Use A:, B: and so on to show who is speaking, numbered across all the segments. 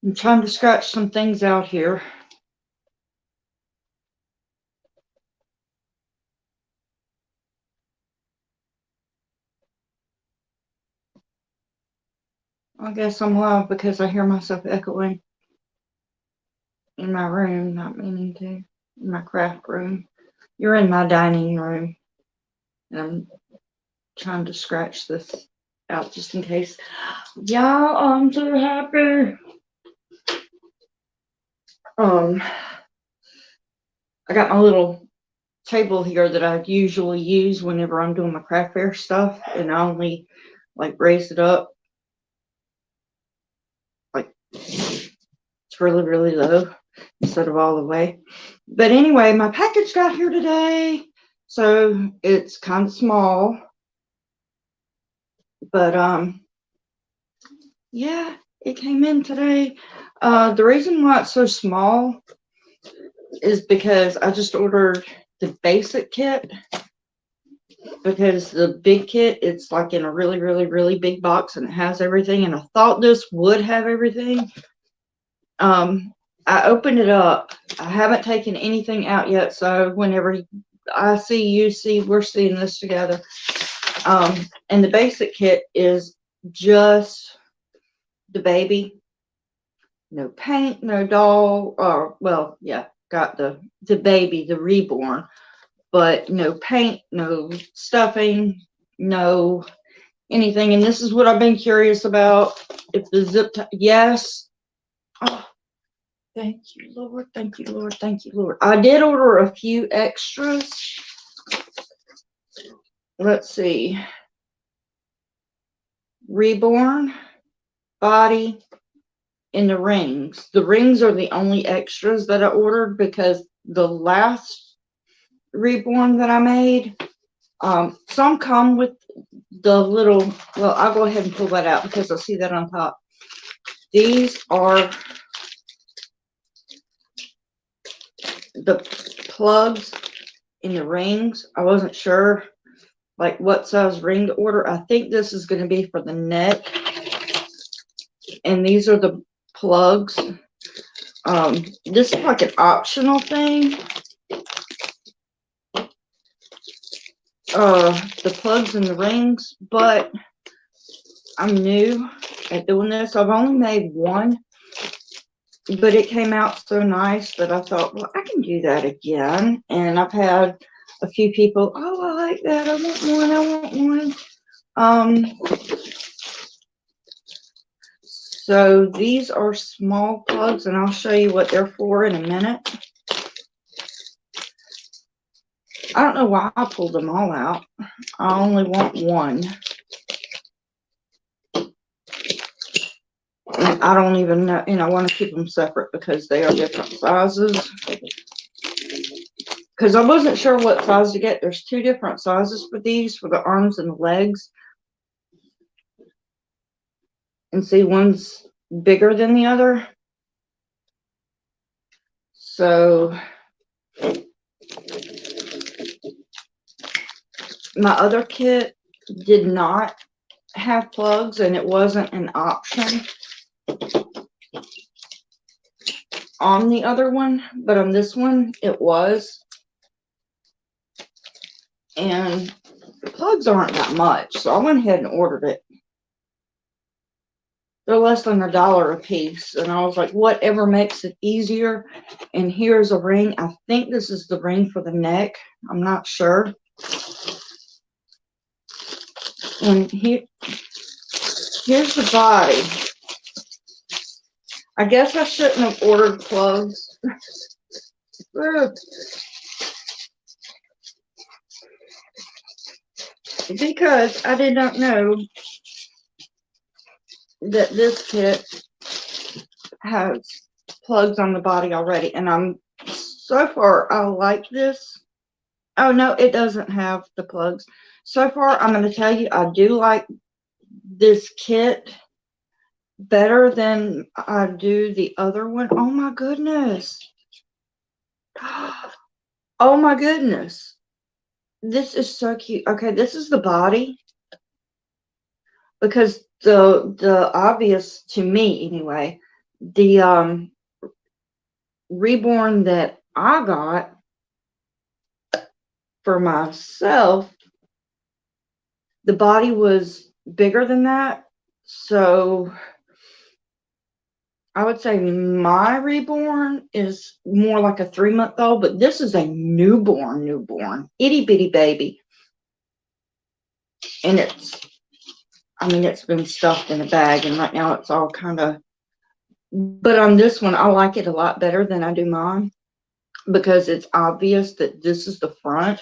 A: I'm trying to scratch some things out here. I guess I'm loud because I hear myself echoing in my room, not meaning to, in my craft room. You're in my dining room, and I'm trying to scratch this out just in case. Y'all, I'm so happy. I got my little table here that I usually use whenever I'm doing my craft fair stuff, and I only like raise it up like it's really, really low instead of all the way. But anyway, my package got here today, so it's kind of small, but yeah, it came in today. The reason why it's so small is because I just ordered the basic kit, because the big kit, it's like in a really, really, really big box and it has everything, and I thought this would have everything. I opened it up. I haven't taken anything out yet, so whenever I see you see, we're seeing this together. And the basic kit is just the baby. No paint, no doll, or well, yeah, got the baby, the reborn, but no paint, no stuffing, no anything. And this is what I've been curious about. If the zip tie, yes. Oh, thank you, Lord. Thank you, Lord. Thank you, Lord. I did order a few extras. Let's see. Reborn, body, and the rings. The rings are the only extras that I ordered because the last Reborn that I made, some come with the little, well, I'll go ahead and pull that out because I see that on top. These are the plugs in the rings. I wasn't sure like what size ring to order. I think this is going to be for the neck, and these are the plugs. This is like an optional thing. The plugs and the rings, but I'm new at doing this. I've only made one, but it came out so nice that I thought, well, I can do that again. And I've had a few people, oh, I like that. I want one. I want one. So these are small plugs, and I'll show you what they're for in a minute. I don't know why I pulled them all out. I only want one. And I don't even know, and I want to keep them separate because they are different sizes. Because I wasn't sure what size to get. There's two different sizes for these, for the arms and the legs. And see, one's bigger than the other. So my other kit did not have plugs, and it wasn't an option on the other one, but on this one it was. And the plugs aren't that much, so I went ahead and ordered it. They're less than $1 a piece, and I was like, whatever makes it easier. And here's a ring. I think this is the ring for the neck. I'm not sure. And here's the body. I guess I shouldn't have ordered plugs. Because I did not know that this kit has plugs on the body already. And I'm so far, I like this. Oh, no, it doesn't have the plugs. So far, I'm going to tell you, I do like this kit better than I do the other one. Oh, my goodness. Oh, my goodness. This is so cute. Okay, this is the body. Because the obvious, to me anyway, The Reborn that I got for myself, the body was bigger than that. So I would say my Reborn is more like a 3-month-old, but this is a newborn, itty bitty baby. And it's been stuffed in a bag, and right now it's all kind of, but on this one, I like it a lot better than I do mine, because it's obvious that this is the front,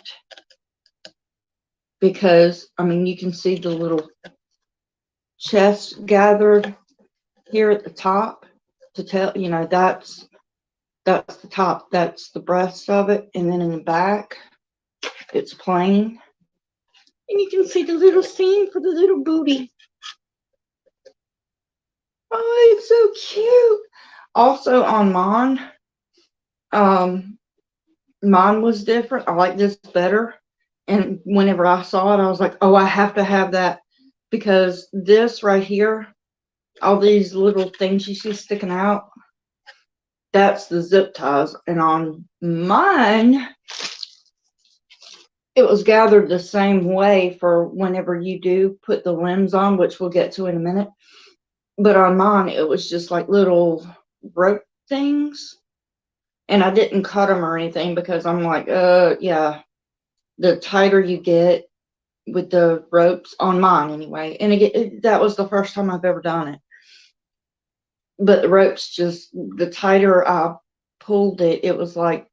A: because, you can see the little chest gathered here at the top to tell, that's the top, that's the breast of it, and then in the back, it's plain. And you can see the little seam for the little booty. Oh, it's so cute. Also on mine was different. I like this better. And whenever I saw it, I was like, oh, I have to have that, because this right here, all these little things you see sticking out, that's the zip ties. And on mine, it was gathered the same way for whenever you do put the limbs on, which we'll get to in a minute. But on mine, it was just like little rope things. And I didn't cut them or anything, because I'm like, yeah, the tighter you get with the ropes, on mine anyway. And again, that was the first time I've ever done it. But the ropes, just the tighter I pulled it, it was like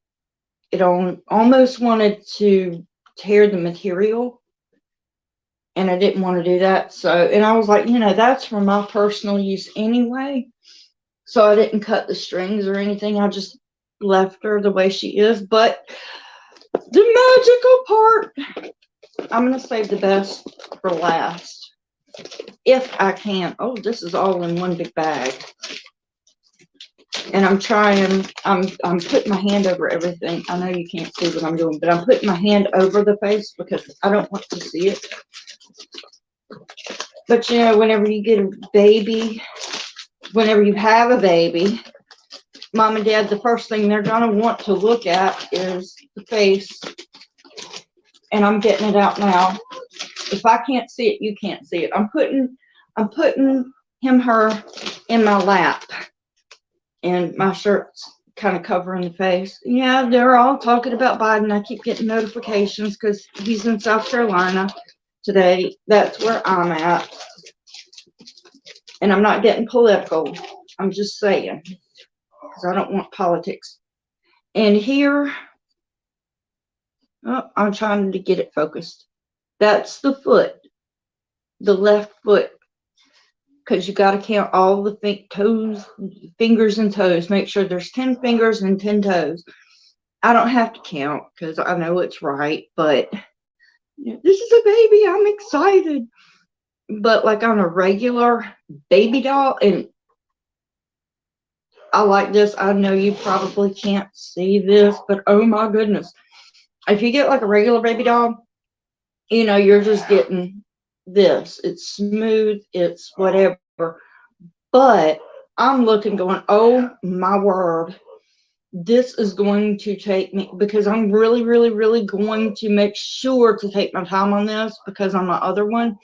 A: it almost wanted to tear the material. And I didn't want to do that. So, and I was like, that's for my personal use anyway. So I didn't cut the strings or anything. I just left her the way she is. But the magical part, I'm going to save the best for last, if I can. Oh, this is all in one big bag. And I'm putting my hand over everything. I know you can't see what I'm doing, but I'm putting my hand over the face because I don't want to see it. But whenever you get a baby, whenever you have a baby, mom and dad, the first thing they're going to want to look at is the face. And I'm getting it out now. If I can't see it, you can't see it. I'm putting her in my lap, and my shirt's kind of covering the face. Yeah, they're all talking about Biden. I keep getting notifications because he's in South Carolina today. That's where I'm at. And I'm not getting political. I'm just saying, because I don't want politics. And here, oh, I'm trying to get it focused. That's the foot, the left foot, because you got to count all the fingers and toes. Make sure there's 10 fingers and 10 toes. I don't have to count because I know it's right, but this is a baby. I'm excited. But like on a regular baby doll, and I like this. I know you probably can't see this, but oh my goodness. If you get like a regular baby doll, you're just getting this. It's smooth. It's whatever. But I'm looking going, oh my word. This is going to take me, because I'm really, really, really going to make sure to take my time on this, because on my other one,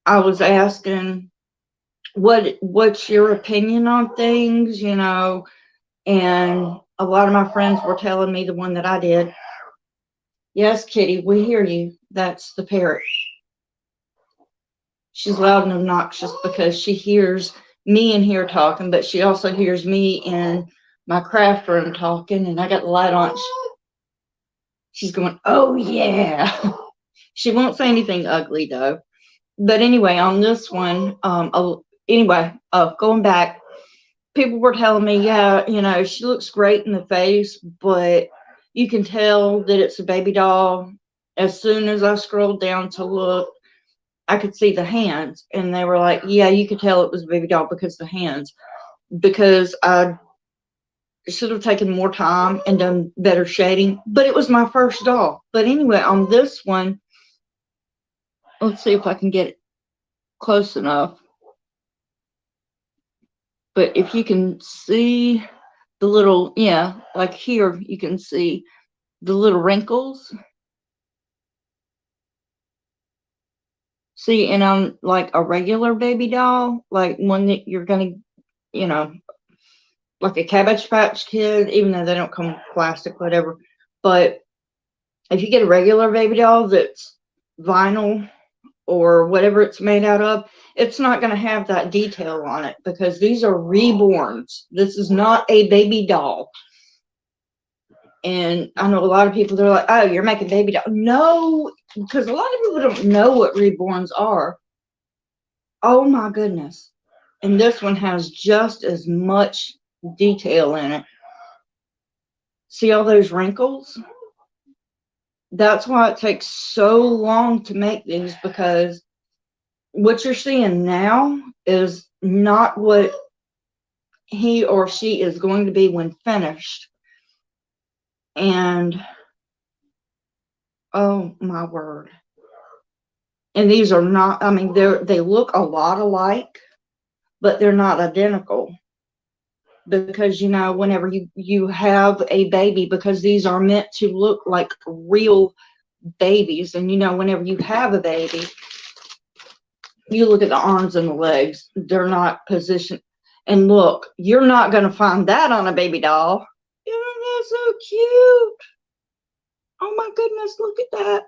A: I was asking, what's your opinion on things, and a lot of my friends were telling me the one that I did. Yes, Kitty, we hear you. That's the parrot. She's loud and obnoxious because she hears me in here talking, but she also hears me in my craft room talking, and I got the light on. She's going, oh yeah. She won't say anything ugly though. But anyway, on this one, going back, people were telling me, yeah, she looks great in the face, but you can tell that it's a baby doll. As soon as I scrolled down to look, I could see the hands, and they were like, yeah, you could tell it was a baby doll because the hands, because I should have taken more time and done better shading, but it was my first doll. But anyway, on this one, let's see if I can get it close enough. But if you can see the little, yeah, like here, you can see the little wrinkles. See, and I'm like a regular baby doll, like one that you're gonna, you know, like a Cabbage Patch Kid, even though they don't come with plastic, whatever. But if you get a regular baby doll that's vinyl or whatever it's made out of, it's not going to have that detail on it because these are reborns. This is not a baby doll. And I know a lot of people, they're like, oh, you're making baby doll. No, because a lot of people don't know what reborns are. Oh my goodness. And this one has just as much detail in it. See all those wrinkles? That's why it takes so long to make these, because what you're seeing now is not what he or she is going to be when finished. And oh my word. And these are not, I mean, they look a lot alike, but they're not identical. Because, you know, whenever you have a baby, because these are meant to look like real babies, and you know, whenever you have a baby, you look at the arms and the legs, they're not positioned. And look, you're not going to find that on a baby doll. Isn't that so cute? Oh my goodness, look at that.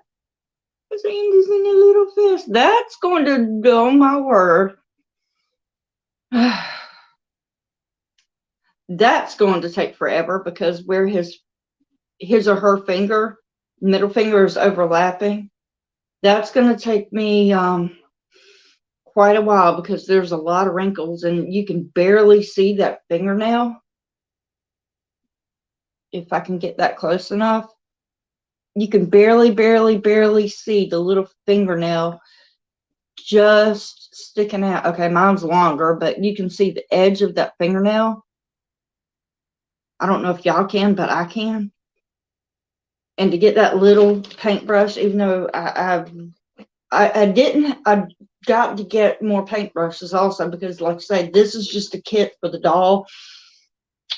A: His hand is in a little fist. That's going to, oh my word. That's going to take forever, because where his or her finger, middle finger, is overlapping, that's going to take me quite a while, because there's a lot of wrinkles and you can barely see that fingernail. If I can get that close enough, you can barely see the little fingernail just sticking out. Okay, mine's longer, but you can see the edge of that fingernail. I don't know if y'all can, but I can. And to get that little paintbrush, even though I got to get more paintbrushes also, because like I say, this is just a kit for the doll.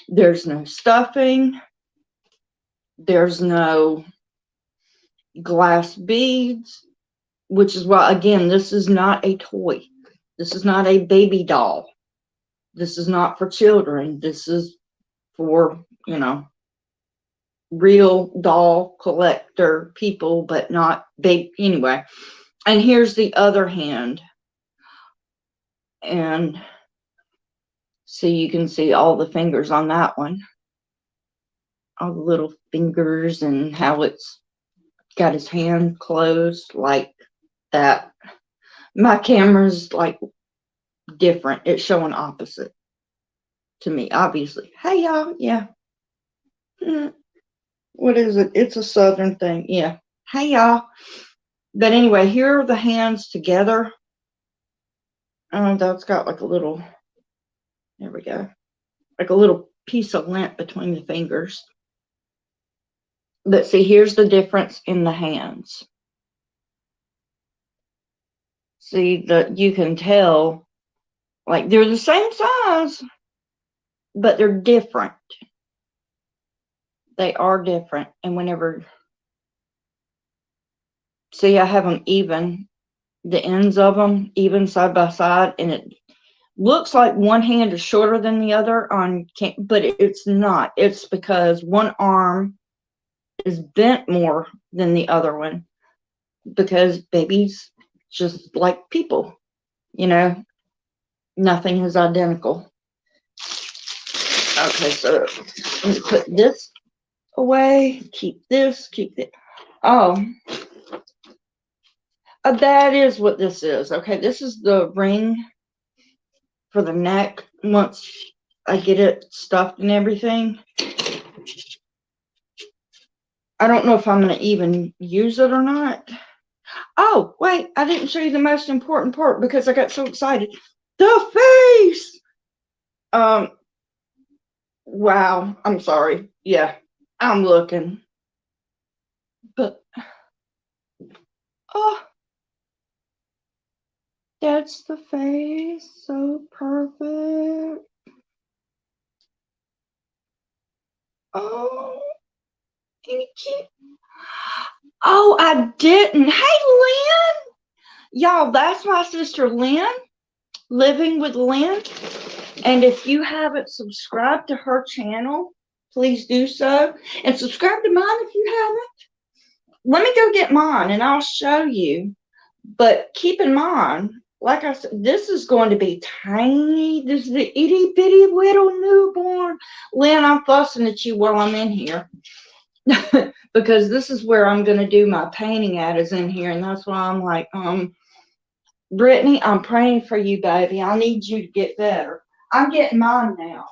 A: There's no stuffing. There's no glass beads, which is why, again, this is not a toy. This is not a baby doll. This is not for children. This is for, you know, real doll collector people, but not baby. Anyway, and here's the other hand. And so you can see all the fingers on that one. All the little fingers, and how it's got his hand closed like that. My camera's like different. It's showing opposite to me, obviously. Hey, y'all. Yeah. What is it? It's a southern thing. Yeah. Hey, y'all. But anyway, here are the hands together. That's got like a little, there we go, like a little piece of lint between the fingers. But see, here's the difference in the hands. See, that you can tell, like, they're the same size, but they're different. They are different. And whenever, see, I have them even, the ends of them even side by side, and it looks like one hand is shorter than the other on, but it's not. It's because one arm is bent more than the other one, because babies, just like people, you know, nothing is identical. Okay, so let me put this away, keep this, keep it. Oh, that is what this is. Okay, this is the ring for the neck. Once I get it stuffed and everything, I don't know if I'm going to even use it or not. Oh, wait, I didn't show you the most important part because I got so excited. The face! Wow, I'm sorry. Yeah, I'm looking. But, oh, that's the face. So perfect. Oh, any cute? Oh, I didn't. Hey, Lynn. Y'all, that's my sister Lynn, Living with Lynn. And if you haven't subscribed to her channel, please do so. And subscribe to mine if you haven't. Let me go get mine and I'll show you. But keep in mind, like I said, this is going to be tiny. This is the itty bitty little newborn. Lynn, I'm fussing at you while I'm in here. Because this is where I'm going to do my painting at, is in here. And that's why I'm like, Brittany, I'm praying for you, baby. I need you to get better. I'm getting mine now.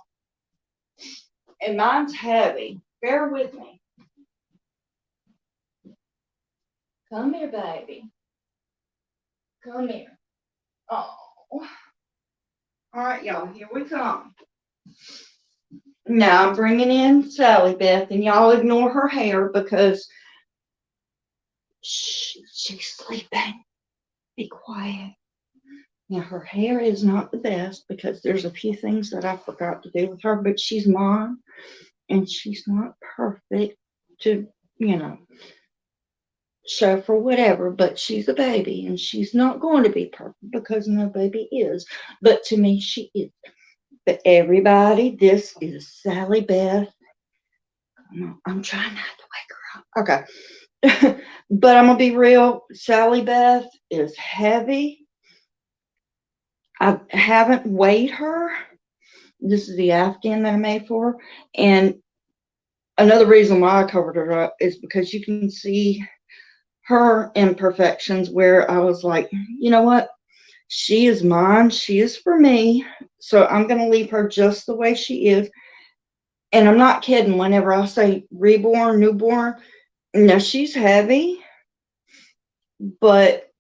A: And mine's heavy. Bear with me. Come here, baby. Come here. Oh. All right, y'all. Here we come. Now I'm bringing in Sally Beth, and y'all ignore her hair because she's sleeping. Be quiet. Now her hair is not the best because there's a few things that I forgot to do with her, but she's mine, and she's not perfect to, show for whatever, but she's a baby, and she's not going to be perfect because no baby is. But to me, she is. But everybody, this is Sally Beth. I'm trying not to wake her up. Okay. But I'm going to be real. Sally Beth is heavy. I haven't weighed her. This is the Afghan that I made for her. And another reason why I covered her up is because you can see her imperfections where I was like, you know what? She is mine. She is for me. So I'm going to leave her just the way she is. And I'm not kidding whenever I say reborn, newborn. No, she's heavy. But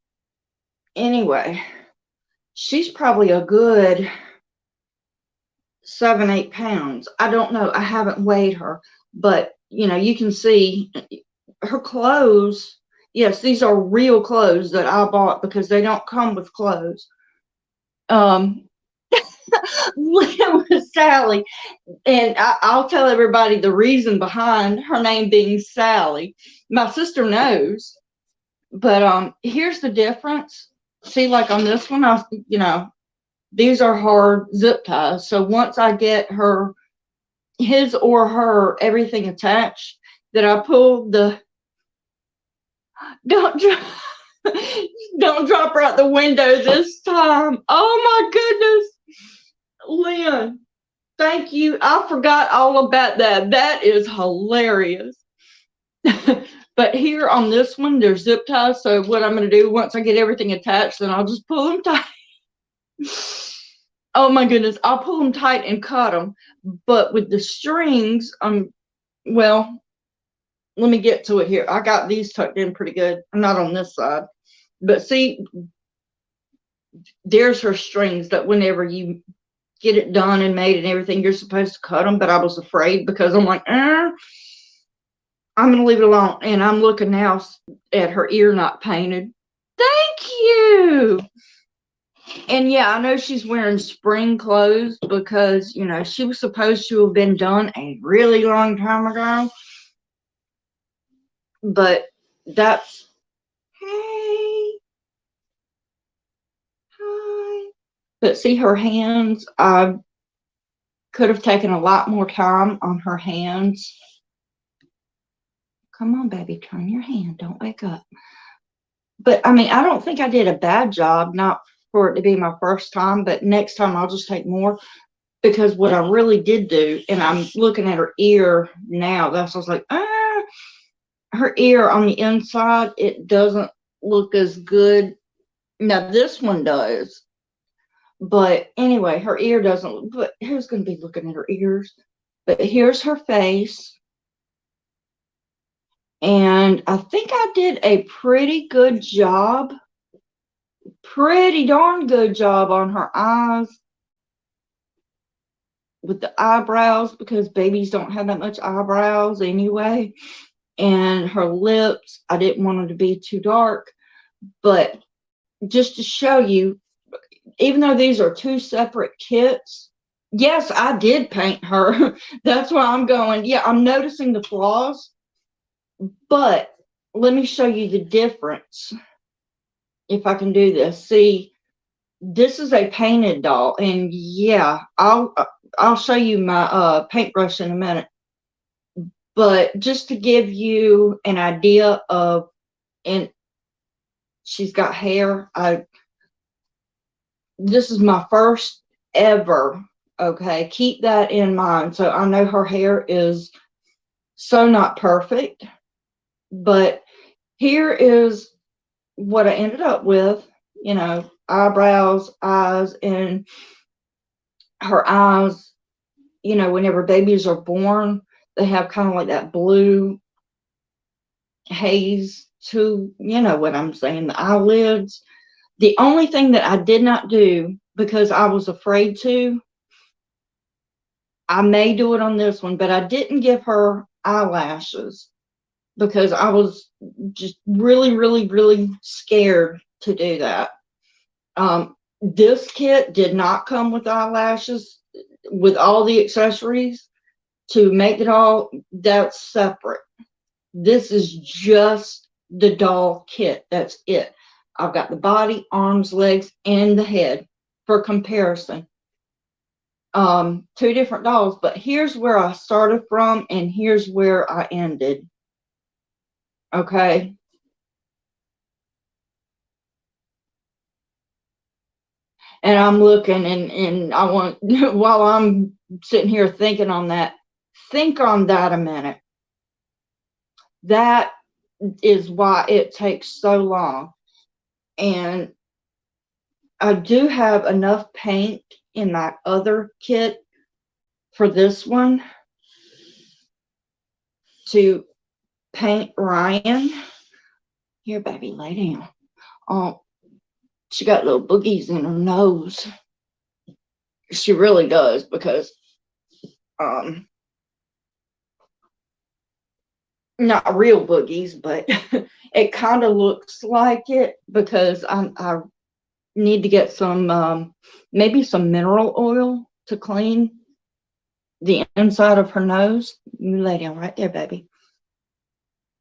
A: anyway, she's probably a good 7-8 pounds. I don't know. I haven't weighed her. But, you can see her clothes. Yes, these are real clothes that I bought because they don't come with clothes. With Sally, and I'll tell everybody the reason behind her name being Sally. My sister knows, but here's the difference. See, like on this one, these are hard zip ties. So once I get his or her everything attached, that I pull the don't drop. Don't drop her out the window this time. Oh my goodness, Lynn. Thank you. I forgot all about that. That is hilarious. But here on this one, there's zip ties. So what I'm going to do, once I get everything attached, then I'll just pull them tight. Oh my goodness. I'll pull them tight and cut them. But with the strings, well, let me get to it here. I got these tucked in pretty good. I'm not on this side. But see, there's her strings that whenever you get it done and made and everything, you're supposed to cut them. But I was afraid because I'm like, I'm going to leave it alone. And I'm looking now at her ear not painted. Thank you. And yeah, I know she's wearing spring clothes because, she was supposed to have been done a really long time ago. But that's, hey, hi. But see her hands, I could have taken a lot more time on her hands. Come on, baby, turn your hand. Don't wake up. But, I don't think I did a bad job, not for it to be my first time, but next time I'll just take more. Because what I really did do, and I'm looking at her ear now, that's what I was like, her ear on the inside, it doesn't look as good. Now, this one does. But anyway, her ear doesn't, but who's going to be looking at her ears? But here's her face. And I think I did a pretty good job, pretty darn good job on her eyes with the eyebrows, because babies don't have that much eyebrows anyway. And her lips, I didn't want them to be too dark. But just to show you, even though these are two separate kits, Yes, I did paint her. That's why I'm going, yeah, I'm noticing the flaws, but let me show you the difference if I can do this. See, this is a painted doll, and yeah, I'll show you my paintbrush in a minute. But just to give you an idea of, and she's got hair. This is my first ever. Okay, keep that in mind. So I know her hair is so not perfect, but here is what I ended up with. You know, eyebrows, eyes, and her eyes. You know, whenever babies are born, they have kind of like that blue haze to, you know what I'm saying, the eyelids. The only thing that I did not do, because I was afraid to, I may do it on this one, but I didn't give her eyelashes because I was just really, really, really scared to do that. This kit did not come with eyelashes with all the accessories to make it all. That's separate. This is just the doll kit. That's it. I've got the body, arms, legs, and the head for comparison. Two different dolls, but here's where I started from and here's where I ended. Okay. And I'm looking, and I want, while I'm sitting here thinking on that, think on that a minute. That is why it takes so long. And I do have enough paint in my other kit for this one to paint Ryan. Here, baby, lay down. Oh, she got little boogies in her nose. She really does, because not real boogies, but it kind of looks like it, because I need to get some maybe some mineral oil to clean the inside of her nose. You lay down right there, baby.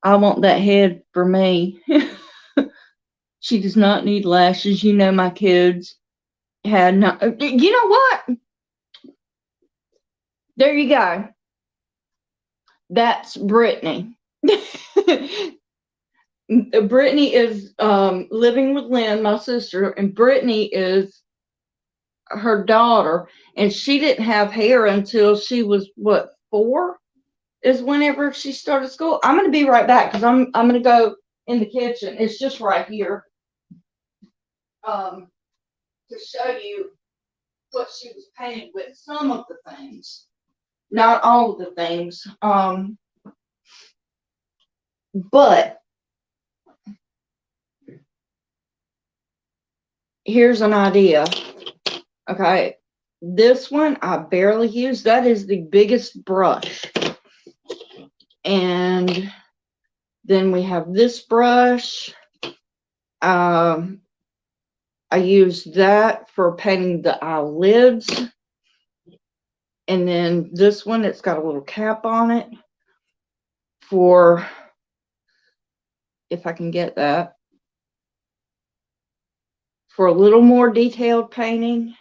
A: I want that head for me. She does not need lashes. You know, my kids had not. You know what? There you go. That's Brittany. Brittany is living with Lynn, my sister, and Brittany is her daughter, and she didn't have hair until she was what, 4 is whenever she started school. I'm going to be right back because I'm going to go in the kitchen. It's just right here to show you what she was painted with. Some of the things, not all of the things, but here's an idea. Okay, this one I barely use. That is the biggest brush. And then we have this brush. I use that for painting the eyelids. And then this one, it's got a little cap on it for, if I can get that, for a little more detailed painting.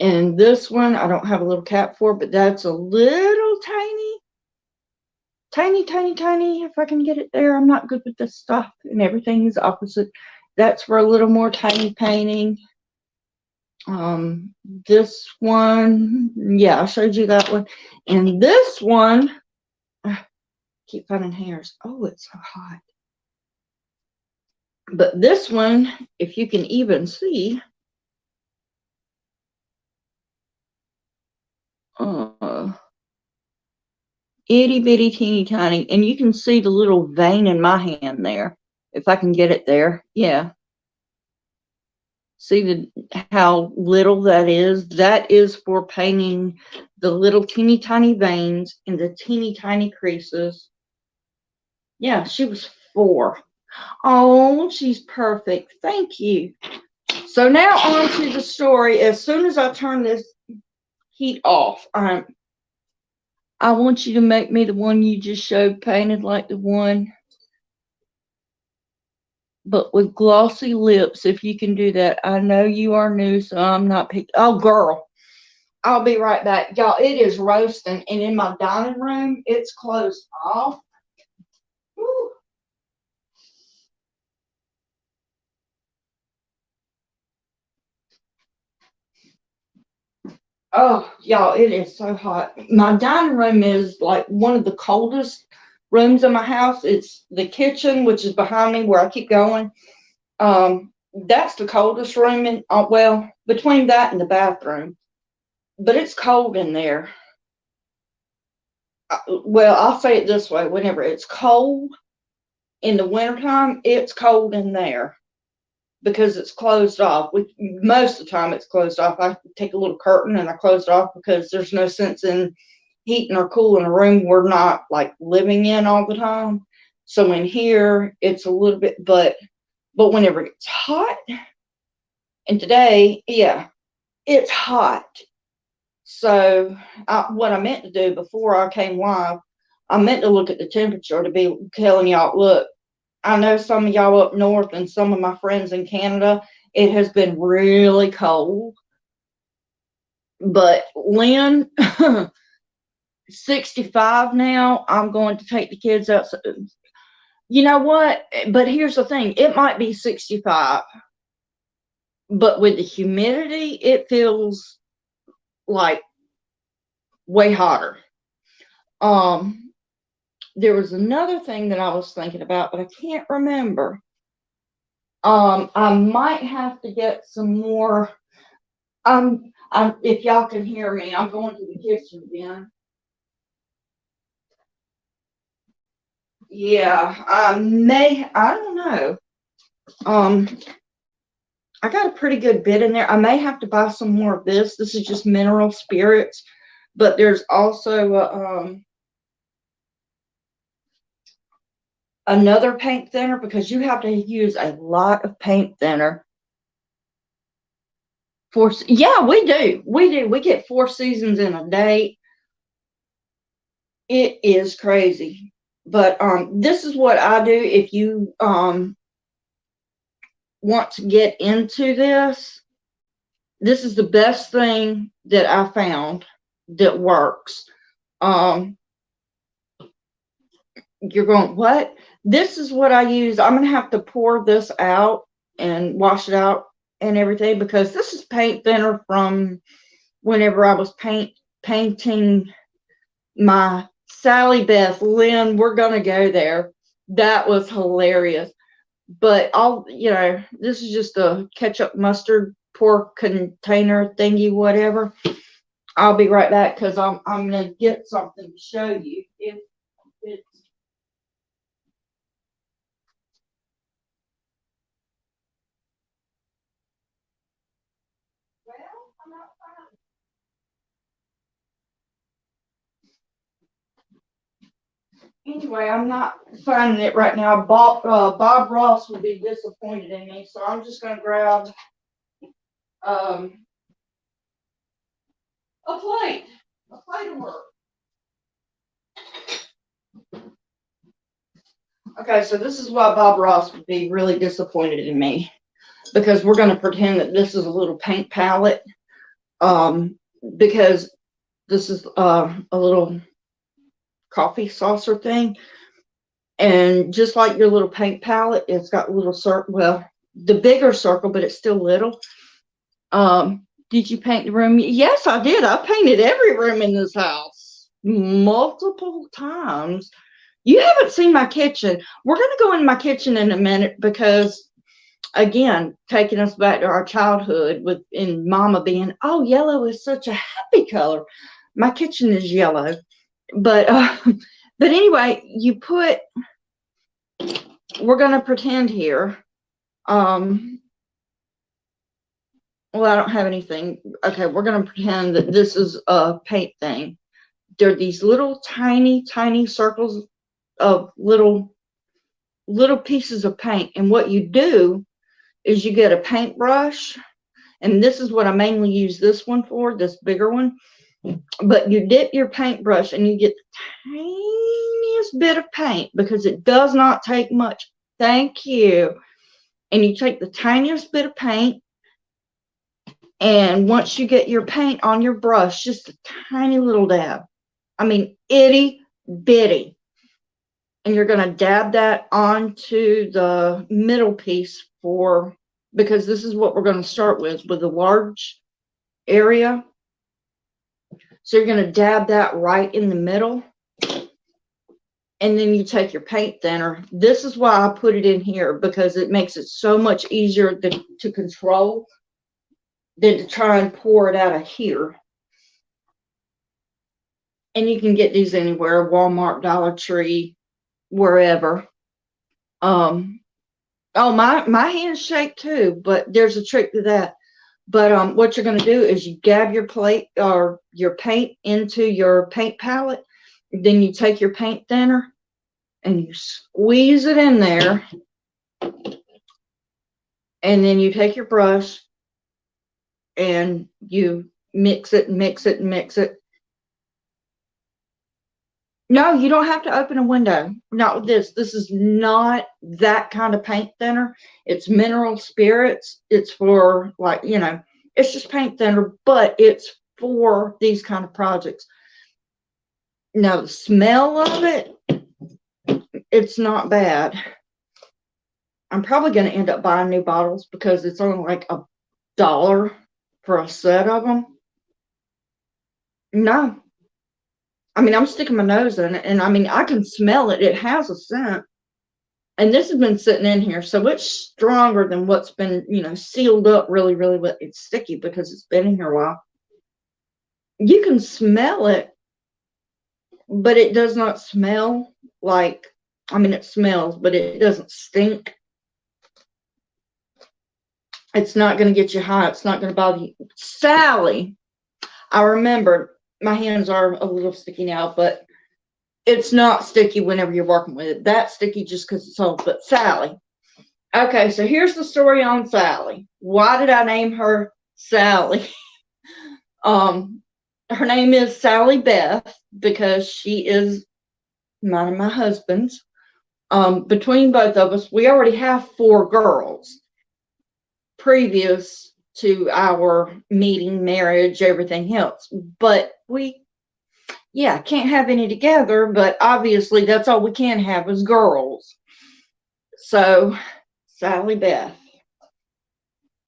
A: And this one, I don't have a little cap for, but that's a little tiny, if I can get it there. I'm not good with this stuff, and everything is opposite. That's for a little more tiny painting. This one, yeah, I showed you that one. And this one, keep finding hairs. Oh, it's so hot. But this one, if you can even see, itty bitty teeny tiny, and you can see the little vein in my hand there, if I can get it there. Yeah, see how little that is? That is for painting the little teeny tiny veins and the teeny tiny creases. Yeah, she was 4. Oh, she's perfect. Thank you. So now on to the story. As soon as I turn this heat off, I want you to make me the one you just showed painted like the one, but with glossy lips, if you can do that. I know you are new, so I'm not picky. Oh, girl. I'll be right back. Y'all, it is roasting, and in my dining room, it's closed off. Woo. Oh, y'all, it is so hot. My dining room is like one of the coldest rooms in my house. It's the kitchen, which is behind me where I keep going. That's the coldest room in, well, between that and the bathroom. But it's cold in there. Well, I'll say it this way. Whenever it's cold in the wintertime, it's cold in there because it's closed off. Most of the time it's closed off. I take a little curtain and I close it off because there's no sense in heating or cooling a room we're not like living in all the time. So in here it's a little bit, but whenever it's hot, and today, yeah, it's hot. So what I meant to do before I came live, I meant to look at the temperature to be telling y'all, look, I know some of y'all up north and some of my friends in Canada, it has been really cold. But Lynn, 65 now, I'm going to take the kids out. You know what? But here's the thing. It might be 65, but with the humidity, it feels like way hotter. There was another thing that I was thinking about, but I can't remember. I might have to get some more. If y'all can hear me, I'm going to the kitchen again. Yeah, I don't know. I got a pretty good bit in there. I may have to buy some more of this. This is just mineral spirits, but there's also another paint thinner because you have to use a lot of paint thinner. Yeah, we do. We get 4 seasons in a day. It is crazy. But this is what I do if you want to get into this. This is the best thing that I found that works. You're going, what? This is what I use. I'm going to have to pour this out and wash it out and everything because this is paint thinner from whenever I was painting my Sally Beth Lynn. We're going to go there. That was hilarious. But this is just a ketchup mustard pork container thingy, whatever. I'll be right back because I'm going to get something to show you. If it's I'm not anyway, I'm not finding it right now. Bob Ross would be disappointed in me, so I'm just going to grab a plate of work. Okay, so this is why Bob Ross would be really disappointed in me because we're going to pretend that this is a little paint palette because this is a little coffee saucer thing. And just like your little paint palette, it's got little circle, well, the bigger circle, but it's still little. Did you paint the room? Yes, I did. I painted every room in this house multiple times. You haven't seen my kitchen. We're going to go in my kitchen in a minute because, again, taking us back to our childhood in Mama being, oh, yellow is such a happy color. My kitchen is yellow. But anyway, we're going to pretend here. Well, I don't have anything. Okay, we're going to pretend that this is a paint thing. There are these little tiny, tiny circles of little little pieces of paint. And what you do is you get a paintbrush, and this is what I mainly use this one for, this bigger one. But you dip your paintbrush and you get the tiniest bit of paint, because it does not take much. Thank you. And you take the tiniest bit of paint, and once you get your paint on your brush, just a tiny little dab, I mean itty bitty, and you're going to dab that onto the middle piece, because this is what we're going to start with a large area. So you're going to dab that right in the middle, and then you take your paint thinner. This is why I put it in here, because it makes it so much easier to control than to try and pour it out of here. And you can get these anywhere, Walmart, Dollar Tree, wherever. Oh, my hands shake too, but there's a trick to that. But what you're going to do is you dab your plate or your paint into your paint palette. Then you take your paint thinner and you squeeze it in there. And then you take your brush and you mix it, mix it, mix it. No, you don't have to open a window. Not with this. This is not that kind of paint thinner. It's mineral spirits. It's for, like, you know, it's just paint thinner, but it's for these kind of projects. Now, the smell of it, it's not bad. I'm probably going to end up buying new bottles, because it's only like $1 for a set of them. No. I mean, I'm sticking my nose in it, and I mean, I can smell it. It has a scent. And this has been sitting in here, so it's stronger than what's been, you know, sealed up really, really well. It's sticky because it's been in here a while. You can smell it, but it does not smell like, I mean, it smells, but it doesn't stink. It's not going to get you high. It's not going to bother you. Sally, I remember, my hands are a little sticky now, but it's not sticky whenever you're working with it. That's sticky just because it's old. But Sally. Okay, so here's the story on Sally. Why did I name her Sally? Her name is Sally Beth, because she is mine and my husband's. Between both of us, we already have 4 girls previous to our meeting, marriage, everything else. But we, can't have any together, but obviously that's all we can have is girls. So Sally Beth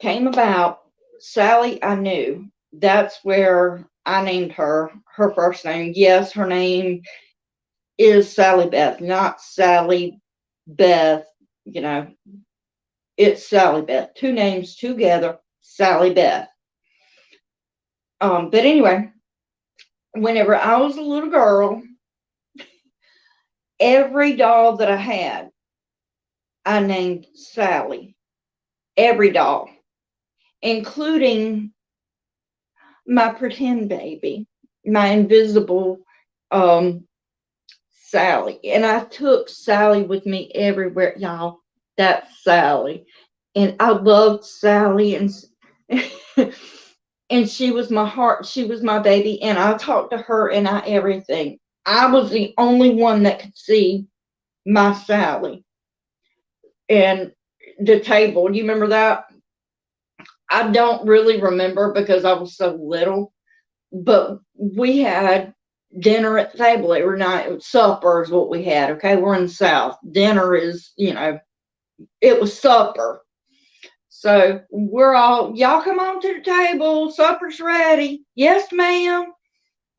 A: came about. Sally, I knew. That's where I named her first name. Yes, her name is Sally Beth, not Sally Beth, you know. It's Sally Beth. 2 names together, Sally Beth. But anyway, whenever I was a little girl, every doll that I had, I named Sally. Every doll, including my pretend baby, my invisible Sally. And I took Sally with me everywhere, y'all. That's Sally. And I loved Sally, and and she was my heart. She was my baby, and I talked to her and everything. I was the only one that could see my Sally. And the table, you remember that? I don't really remember because I was so little, but we had dinner at the table every night. Supper is what we had. Okay, we're in the South. Dinner is, you know, it was supper. So we're all, y'all come on to the table. Supper's ready. Yes, ma'am.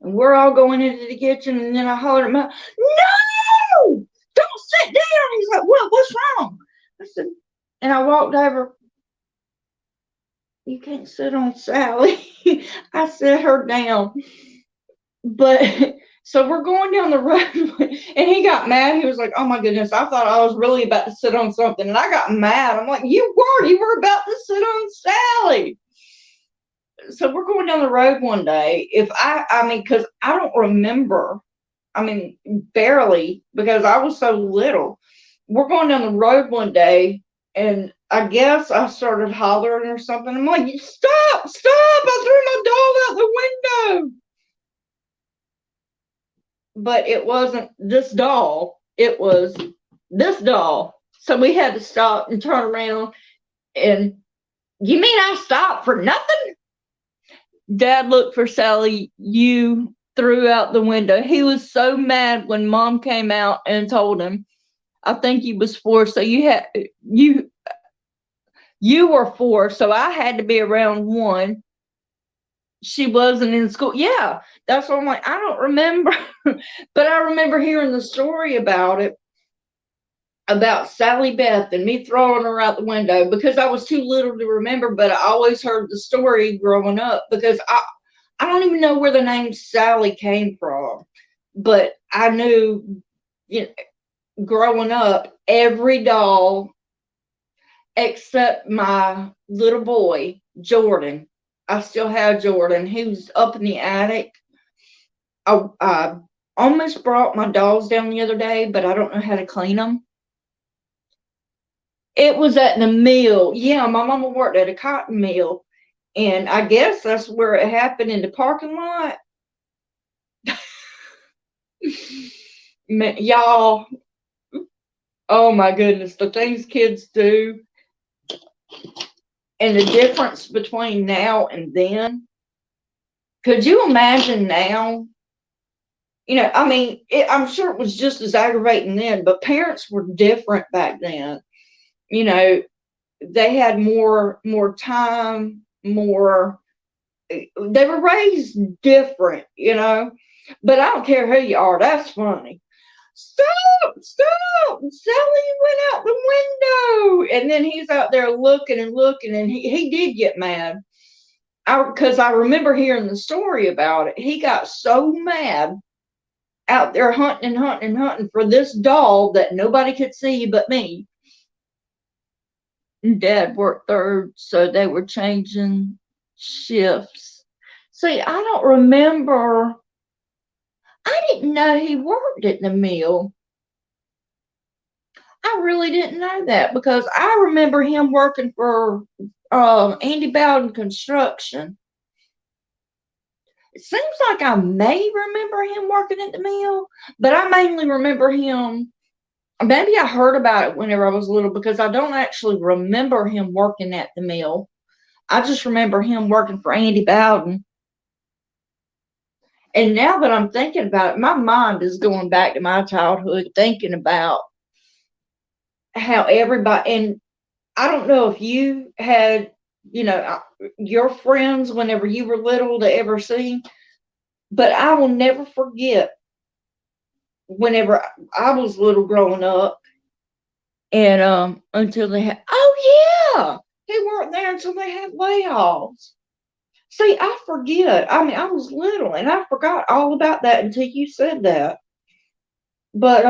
A: And we're all going into the kitchen, and then I hollered at him, no, don't sit down. He's like, what? What's wrong? I said, and I walked over. You can't sit on Sally. I set her down. But so we're going down the road, and he got mad. He was like, oh my goodness, I thought I was really about to sit on something. And I got mad. I'm like, you were about to sit on Sally. So we're going down the road one day. I mean, because I don't remember, I mean, barely, because I was so little. we're going down the road one day, and I guess I started hollering or something. I'm like, stop, stop, I threw my doll out the window. But it wasn't this doll, it was this doll. So we had to stop and turn around. And you mean I stopped for nothing? Dad looked for Sally. You threw out the window. He was so mad when Mom came out and told him. I think he was 4, so you were 4, so I had to be around 1. She wasn't in school. Yeah, that's what I'm like. I don't remember, but I remember hearing the story about it, about Sally Beth and me throwing her out the window because I was too little to remember, but I always heard the story growing up because I don't even know where the name Sally came from, but I knew, you know, growing up, every doll except my little boy, Jordan. I still have Jordan. He was up in the attic. I almost brought my dolls down the other day, but I don't know how to clean them. It was at the mill. Yeah, my mama worked at a cotton mill, and I guess that's where it happened, in the parking lot. Y'all, oh my goodness, the things kids do and the difference between now and then. Could you imagine now? You know, I mean, I'm sure it was just as aggravating then, but parents were different back then. You know, they had more time, more. They were raised different, you know. But I don't care who you are. That's funny. Stop! Stop! Sally went out the window, and then he's out there looking and looking, and he did get mad. Because I remember hearing the story about it. He got so mad out there hunting and hunting and hunting for this doll that nobody could see but me. Dad worked third, so they were changing shifts. See, I don't remember. I didn't know he worked at the mill. I really didn't know that because I remember him working for Andy Bowden Construction. It seems like I may remember him working at the mill, but I mainly remember him. Maybe I heard about it whenever I was little because I don't actually remember him working at the mill. I just remember him working for Andy Bowden. And now that I'm thinking about it, my mind is going back to my childhood, thinking about how everybody, and I don't know if you had, you know, your friends whenever you were little to ever see, but I will never forget whenever I was little growing up, and until they had, oh yeah, he weren't there until they had layoffs. See, I forget. I mean, I was little and I forgot all about that until you said that. But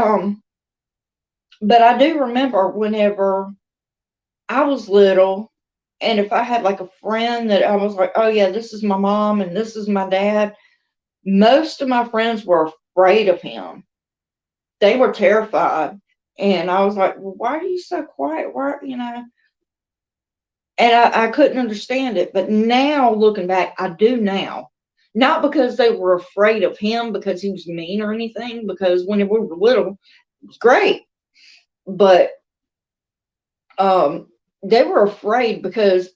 A: but I do remember whenever I was little, and if I had like a friend that I was like, oh yeah, this is my mom and this is my dad, most of my friends were afraid of him. They were terrified. And I was like, well, why are you so quiet? Why, you know? And I couldn't understand it. But now looking back, I do now. Not because they were afraid of him because he was mean or anything, because when we were little, it was great. But they were afraid because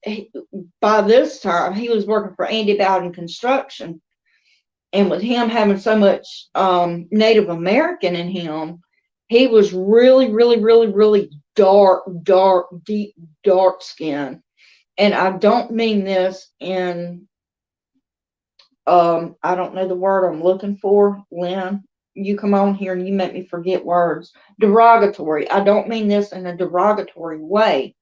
A: by this time he was working for Andy Bowden Construction. And with him having so much Native American in him, he was really, really, really, really dark, deep, dark skin. And I don't mean this in, I don't know the word I'm looking for. Lynn, you come on here and you make me forget words. Derogatory. I don't mean this in a derogatory way.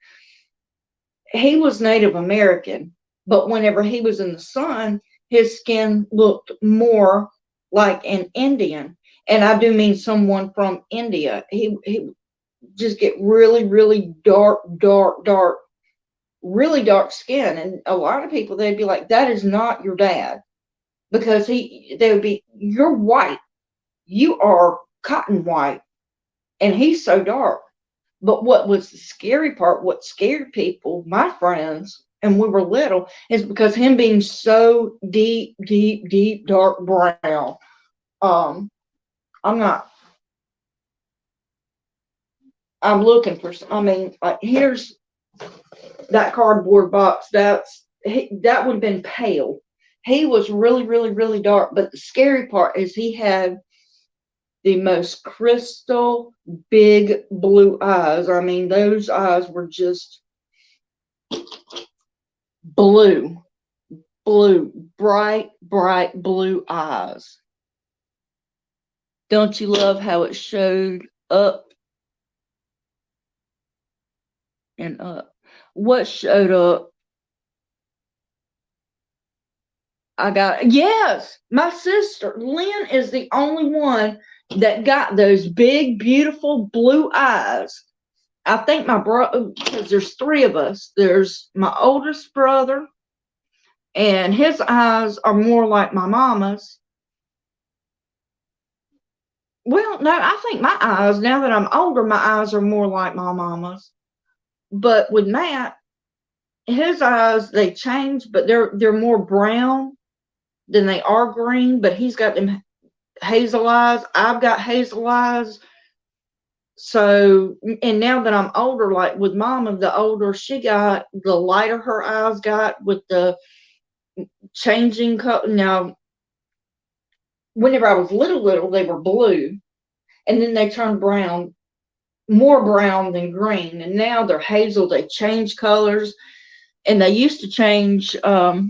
A: He was Native American, but whenever he was in the sun, his skin looked more like an Indian. And I do mean someone from India. He just get really, really dark, really dark skin. And a lot of people, they'd be like, that is not your dad. Because they would be, you're white. You are cotton white. And he's so dark. But what was the scary part, what scared people, my friends, and we were little, is because him being so deep, deep, deep, dark brown. Um, I'm not, I'm looking for, I mean, like, here's that cardboard box. That would have been pale. He was really, really, really dark. But the scary part is he had the most crystal big blue eyes. I mean, those eyes were just blue, blue, bright, bright blue eyes. Don't you love how it showed up and up? What showed up? I got, yes, my sister Lynn is the only one that got those big, beautiful blue eyes. I think my brother, because there's three of us. There's my oldest brother, and his eyes are more like my mama's. Well, no, I think my eyes, now that I'm older, my eyes are more like my mama's. But with Matt, his eyes, they change, but they're more brown than they are green. But he's got them hazel eyes. I've got hazel eyes. So, and now that I'm older, like with Mama, the older she got, the lighter her eyes got with the changing color. Now, whenever I was little, they were blue, and then they turned brown, more brown than green, and now they're hazel. They change colors, and they used to change. Yeah,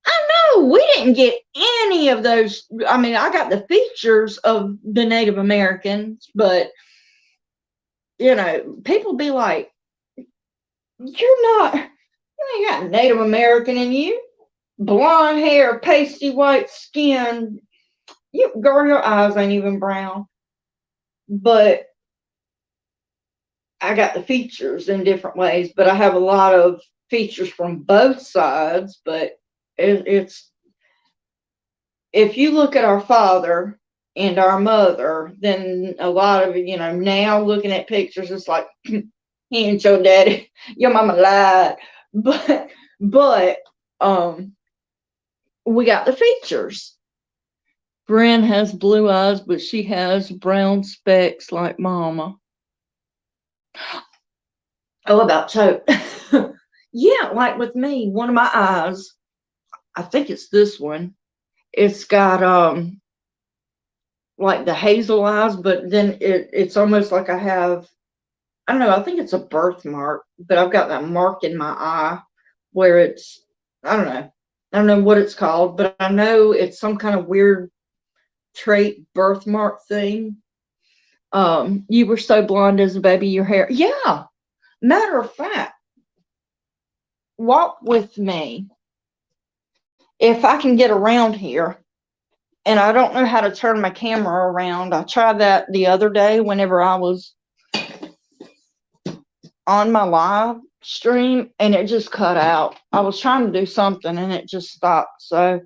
A: I know. We didn't get any of those. I mean, I got the features of the Native Americans, but people be like, "You're not. You ain't got Native American in you. Blonde hair, pasty white skin. You girl, your eyes ain't even brown." But I got the features in different ways. But I have a lot of features from both sides. But it's if you look at our father and our mother, then a lot of it, now looking at pictures, it's like he ain't your daddy, your mama lied. But we got the features. Bryn has blue eyes, but she has brown specks like mama. Oh, about choke. Yeah, like with me, one of my eyes, I think it's this one. It's got like the hazel eyes, but then it's almost like I have, I don't know, I think it's a birthmark, but I've got that mark in my eye where it's, I don't know what it's called, but I know it's some kind of weird trait birthmark thing. You were so blonde as a baby, your hair. Yeah. Matter of fact, walk with me. If I can get around here, and I don't know how to turn my camera around. I tried that the other day whenever I was on my live stream, and it just cut out. I was trying to do something and it just stopped. So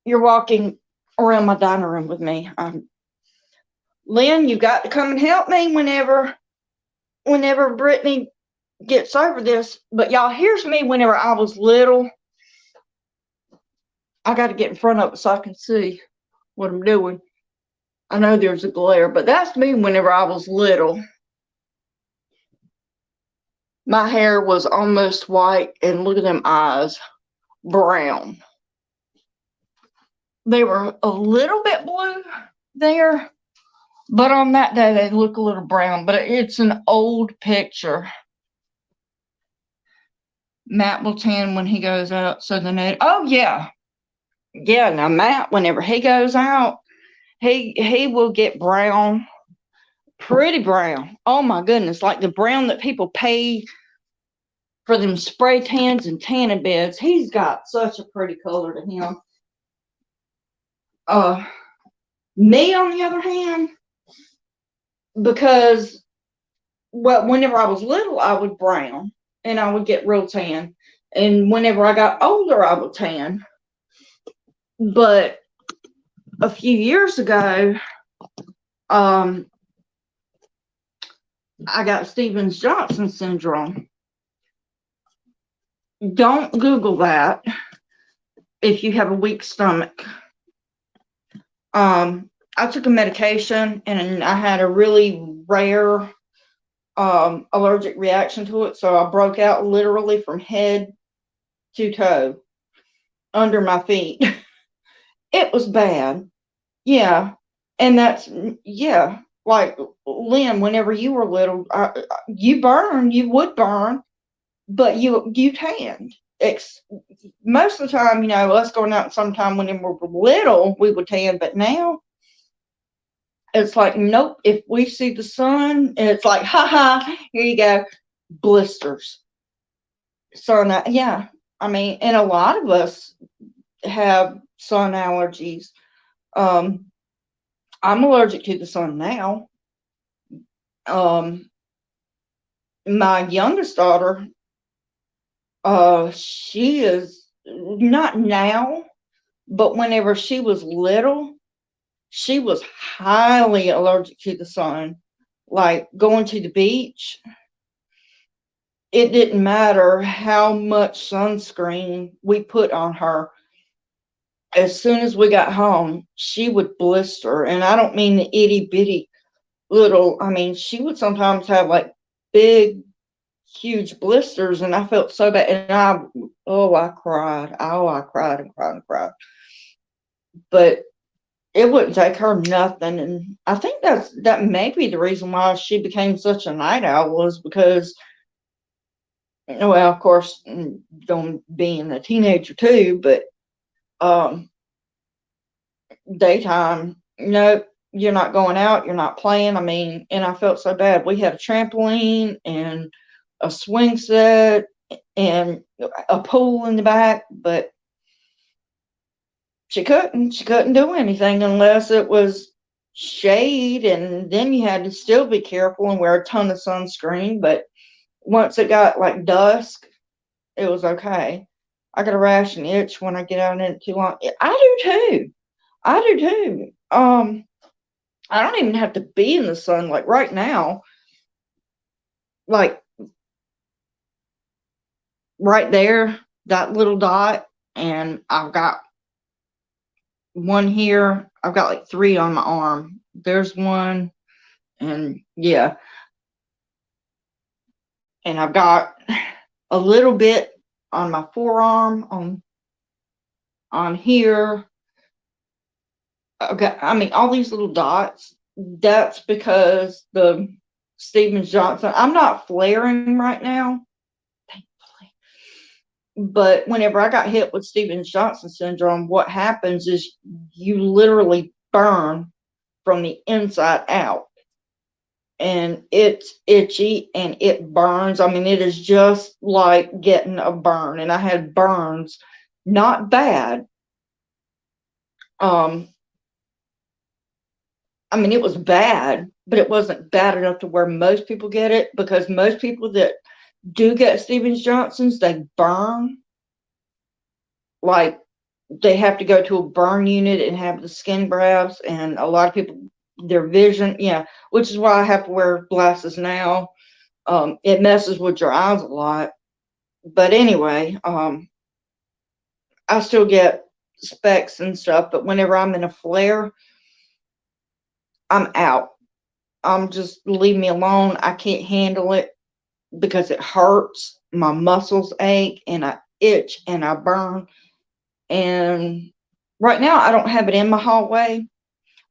A: you're walking around my dining room with me. Lynn, you got to come and help me whenever Brittany gets over this. But y'all, here's me whenever I was little. I got to get in front of it so I can see what I'm doing. I know there's a glare, but that's me whenever I was little. My hair was almost white, and look at them eyes, brown. They were a little bit blue there, but on that day they look a little brown. But it's an old picture. Matt will tan when he goes out, so the native. Oh yeah. Now Matt, whenever he goes out, he will get brown, pretty brown. Oh my goodness, like the brown that people pay for them spray tans and tanning beds. He's got such a pretty color to him. Me on the other hand, because whenever I was little, I would brown and I would get real tan. And whenever I got older, I would tan. But a few years ago, I got Stevens-Johnson syndrome. Don't Google that if you have a weak stomach. I took a medication and I had a really rare allergic reaction to it. So I broke out literally from head to toe under my feet. It was bad. Yeah. And that's, yeah. Like, Lynn, whenever you were little, you would burn, but you tanned. Most of the time, us going out sometime when we were little, we would tan, but now it's like, nope. If we see the sun, it's like, ha ha, here you go, blisters. So yeah, I mean, and a lot of us have sun allergies. Um, I'm allergic to the sun now. My youngest daughter, she is not now, but whenever she was little, she was highly allergic to the sun. Like going to the beach, it didn't matter how much sunscreen we put on her. As soon as we got home, she would blister. And I don't mean the itty bitty little, I mean, she would sometimes have like big, huge blisters. And I felt so bad. And I cried. Oh, I cried and cried and cried. But it wouldn't take her nothing. And I think that may be the reason why she became such a night owl, was because, well, of course, being a teenager too, but daytime, nope, you're not going out, you're not playing. I mean, and I felt so bad. We had a trampoline and a swing set and a pool in the back, but she couldn't do anything unless it was shade, and then you had to still be careful and wear a ton of sunscreen. But once it got like dusk, it was okay. I got a rash and itch when I get out in it too long. I do too. I do too. I don't even have to be in the sun. Like right now, like right there, that little dot, and I've got one here. I've got like 3 on my arm. There's one, and yeah, and I've got a little bit on my forearm, on here. Okay, I mean, all these little dots. That's because the Stevens-Johnson. I'm not flaring right now, thankfully. But whenever I got hit with Stevens-Johnson syndrome, what happens is you literally burn from the inside out. And it's itchy and it burns. I mean, it is just like getting a burn. And I had burns, not bad. I mean, it was bad, but it wasn't bad enough to where most people get it, because most people that do get Stevens-Johnson's, they burn. Like, they have to go to a burn unit and have the skin grafts, and a lot of people, their vision, yeah, which is why I have to wear glasses now. It messes with your eyes a lot. But anyway, I still get specs and stuff, but whenever I'm in a flare, I'm out. Just leave me alone. I can't handle it because it hurts. My muscles ache and I itch and I burn. And right now I don't have it in my hallway,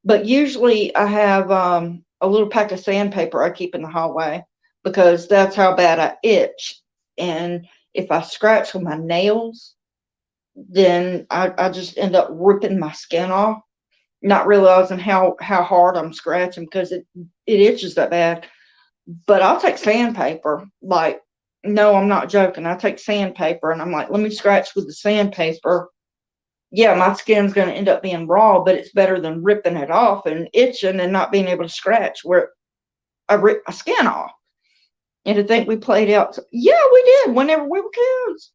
A: but usually I have a little pack of sandpaper I keep in the hallway, because that's how bad I itch. And if I scratch with my nails, then I just end up ripping my skin off, not realizing how hard I'm scratching, because it itches that bad. But I'll take sandpaper. Like, no, I'm not joking. I take sandpaper and I'm like, let me scratch with the sandpaper. Yeah, my skin's going to end up being raw, but it's better than ripping it off and itching and not being able to scratch where I ripped my skin off. And to think we played out. Yeah, we did whenever we were kids.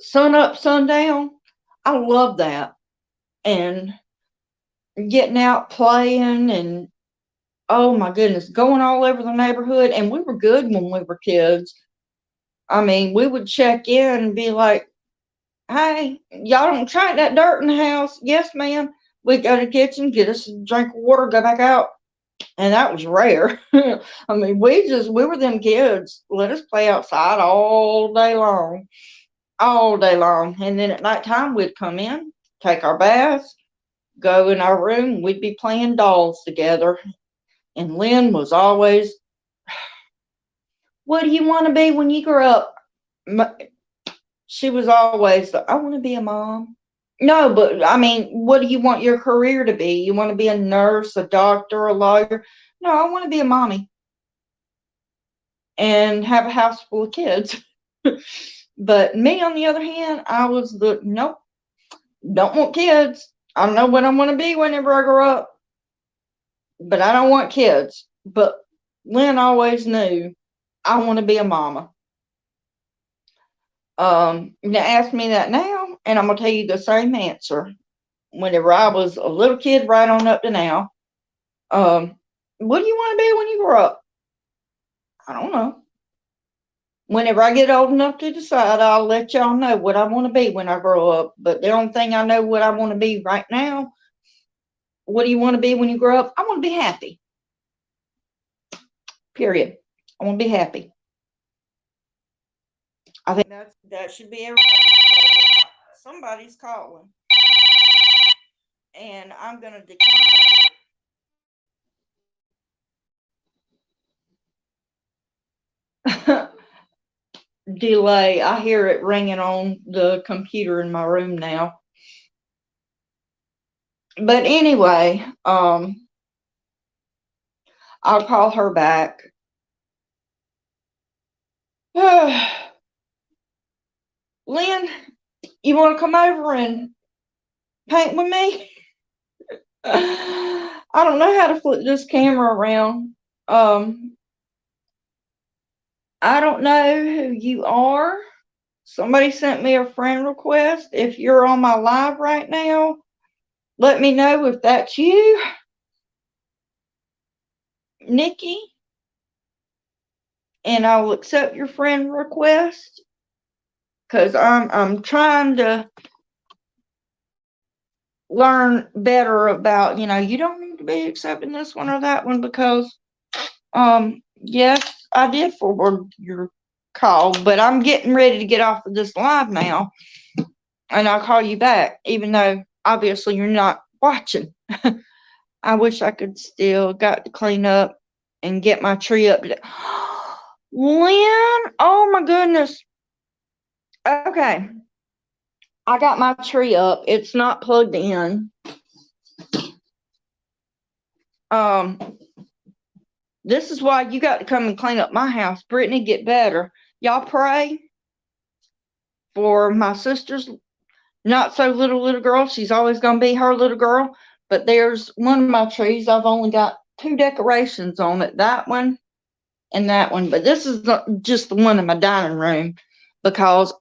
A: Sun up, sun down. I love that. And getting out playing, and Oh my goodness, going all over the neighborhood. And we were good when we were kids. I mean, we would check in and be like, hey, y'all don't track that dirt in the house. Yes, ma'am. We'd go to the kitchen, get us a drink of water, go back out. And that was rare. I mean, we were them kids. Let us play outside all day long. All day long. And then at nighttime, we'd come in, take our baths, go in our room. We'd be playing dolls together. And Lynn was always, what do you want to be when you grow up? She was always, I want to be a mom. No, but I mean, what do you want your career to be? You want to be a nurse, a doctor, a lawyer? No, I want to be a mommy and have a house full of kids. But me, on the other hand, I was the, nope, don't want kids. I know what I want to be whenever I grow up, but I don't want kids. But Lynn always knew I want to be a mama. You ask me that now, and I'm gonna tell you the same answer. Whenever I was a little kid, right on up to now, what do you want to be when you grow up? I don't know. Whenever I get old enough to decide, I'll let y'all know what I want to be when I grow up. But the only thing I know what I want to be right now, what do you want to be when you grow up? I want to be happy. Period. I want to be happy. I think that should be everybody's goal. Somebody's calling. And I'm going to decline. Delay. I hear it ringing on the computer in my room now. But anyway, I'll call her back. Lynn, you want to come over and paint with me? I don't know how to flip this camera around. I don't know who you are. Somebody sent me a friend request. If you're on my live right now, let me know if that's you, Nikki, and I'll accept your friend request. Because I'm trying to learn better about, you don't need to be accepting this one or that one because, yes, I did forward your call, but I'm getting ready to get off of this live now, and I'll call you back, even though obviously you're not watching. I wish I could still got to clean up and get my tree up. Lynn, oh my goodness. Okay. I got my tree up. It's not plugged in. This is why you got to come and clean up my house. Brittany, get better. Y'all pray for my sister's not so little girl. She's always going to be her little girl. But there's one of my trees. I've only got 2 decorations on it. That one and that one. But this is just the one in my dining room because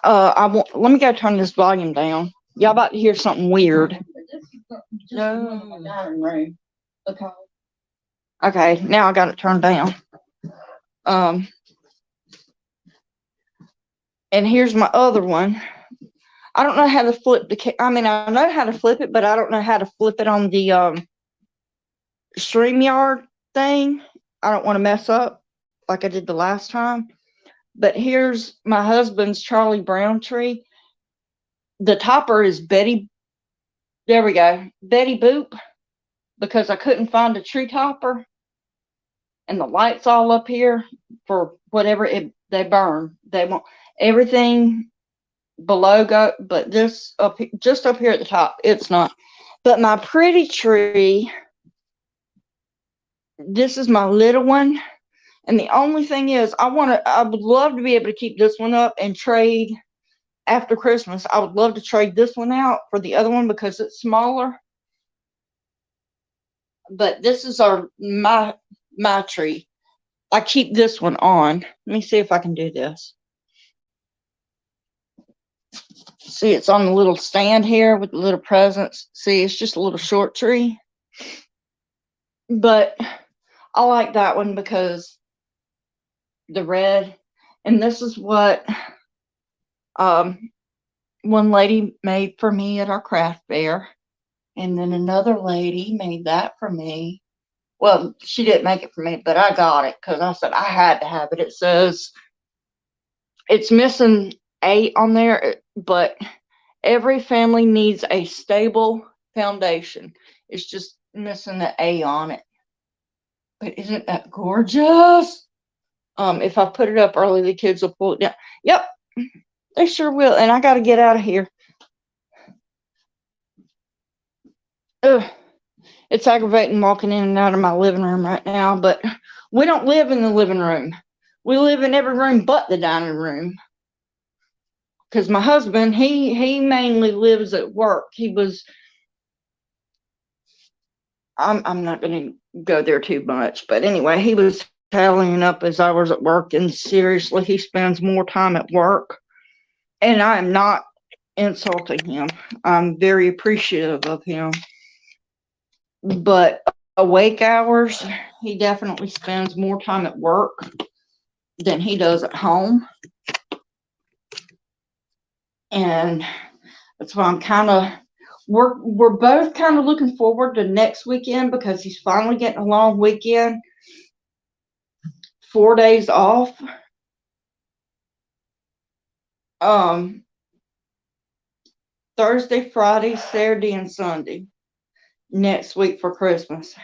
A: let me go turn this volume down. Y'all about to hear something weird. This is just one in my dining room because. Okay, now I got it turned down. And here's my other one. I don't know how to flip I know how to flip it, but I don't know how to flip it on the StreamYard thing. I don't want to mess up like I did the last time. But here's my husband's Charlie Brown tree. The topper is Betty. There we go. Betty Boop. Because I couldn't find a tree topper. And the lights all up here for whatever they burn. They want everything below go, but this up just up here at the top, it's not. But my pretty tree, this is my little one. And the only thing is, I would love to be able to keep this one up and trade after Christmas. I would love to trade this one out for the other one because it's smaller. But this is my tree. I keep this one on. Let me see if I can do this. See, it's on the little stand here with the little presents. See, it's just a little short tree. But I like that one because the red, and this is what one lady made for me at our craft fair, and then another lady made that for me. Well, she didn't make it for me, but I got it because I said I had to have it. It says it's missing A on there, but every family needs a stable foundation. It's just missing the A on it. But isn't that gorgeous? If I put it up early, the kids will pull it down. Yep, they sure will. And I got to get out of here. Ugh, it's aggravating walking in and out of my living room right now, but we don't live in the living room. We live in every room but the dining room. Because my husband, he mainly lives at work. I'm not going to go there too much, but anyway, he was tallying up his hours at work, and seriously, he spends more time at work. And I am not insulting him. I'm very appreciative of him. But awake hours, he definitely spends more time at work than he does at home. And that's why we're both kind of looking forward to next weekend because he's finally getting a long weekend. 4 days off. Thursday, Friday, Saturday, and Sunday next week for Christmas.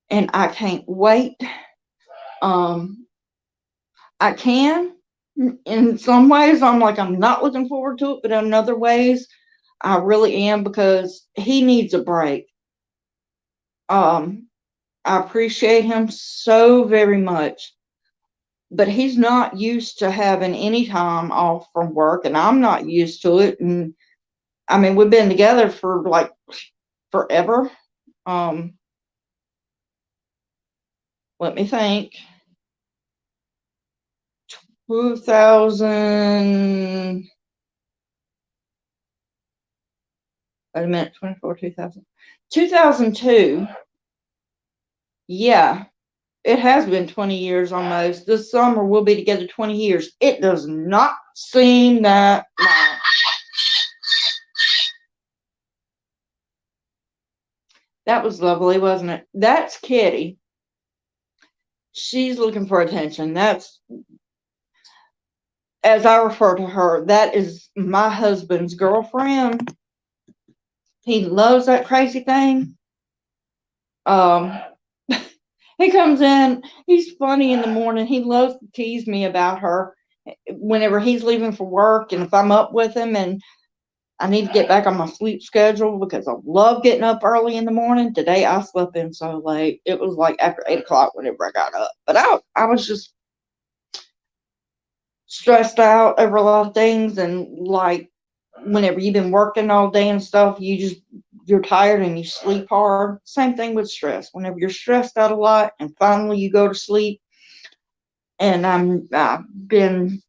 A: And I can't wait. I can. In some ways, I'm not looking forward to it, but in other ways, I really am because he needs a break. I appreciate him so very much, but he's not used to having any time off from work, and I'm not used to it. And I mean, we've been together for like forever. Let me think. 2000. Wait a minute, 24, 2000. 2002. Yeah, it has been 20 years almost. This summer we'll be together 20 years. It does not seem that long. That was lovely, wasn't it? That's Kitty. She's looking for attention. That's, as I refer to her, that is my husband's girlfriend. He loves that crazy thing. He comes in, he's funny in the morning. He loves to tease me about her whenever he's leaving for work, and if I'm up with him and I need to get back on my sleep schedule because I love getting up early in the morning. Today I slept in so late. It was like after 8 o'clock whenever I got up. But I was just stressed out over a lot of things, and like whenever you've been working all day and stuff, you're tired and you sleep hard. Same thing with stress. Whenever you're stressed out a lot and finally you go to sleep, and I've been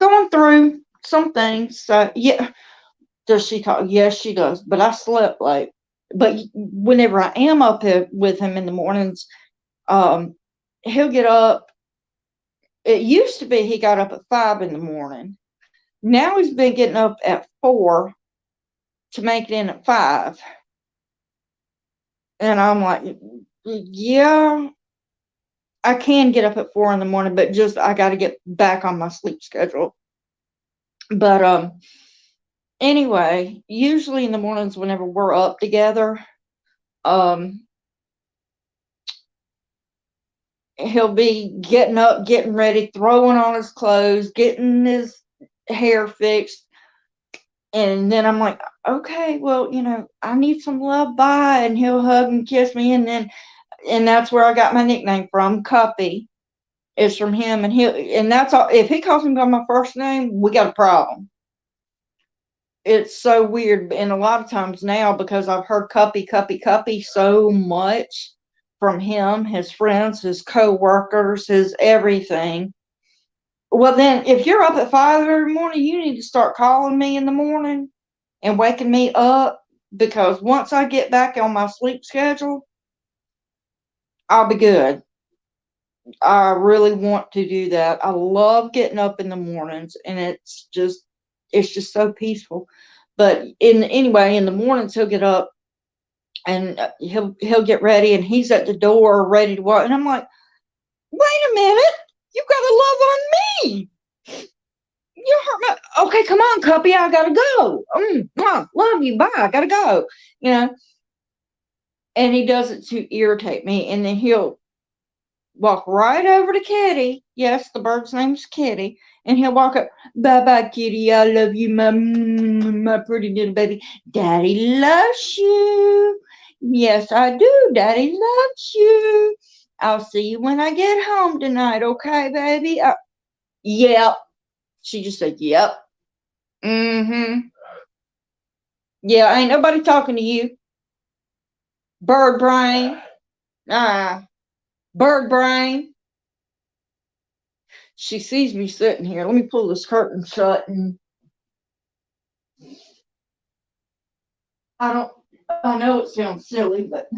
A: going through some things. So yeah, does she talk? Yes, she does. But I slept late. But whenever I am up with him in the mornings, he'll get up. It used to be he got up at 5 in the morning. Now he's been getting up at 4 to make it in at 5. And I'm like, yeah, I can get up at 4 in the morning, but just I got to get back on my sleep schedule. But anyway, usually in the mornings whenever we're up together, he'll be getting up, getting ready, throwing on his clothes, getting his hair fixed. And then I'm like, okay, well, I need some love, bye. And he'll hug and kiss me. And that's where I got my nickname from, Cuppy. It's from him. And that's all. If he calls me by my first name, we got a problem. It's so weird. And a lot of times now, because I've heard Cuppy, Cuppy, Cuppy so much from him, his friends, his co-workers, his everything. Well, then, if you're up at 5 every morning, you need to start calling me in the morning and waking me up, because once I get back on my sleep schedule, I'll be good. I really want to do that. I love getting up in the mornings, and it's just so peaceful. But anyway, in the mornings he'll get up and he'll get ready, and he's at the door ready to walk, and I'm like, wait a minute, you got to love on me. You hurt my. Okay, come on, Cuppy, I gotta go. Love you. Bye. I gotta go. You know, and he does it to irritate me, and then he'll walk right over to Kitty. Yes, the bird's name's Kitty. And he'll walk up, bye bye, Kitty. I love you, my pretty little baby. Daddy loves you. Yes, I do. Daddy loves you. I'll see you when I get home tonight, okay, baby? Yep. She just said, yep. Mm-hmm. Yeah, ain't nobody talking to you. Bird brain. Bird brain. She sees me sitting here. Let me pull this curtain shut, and I know it sounds silly, but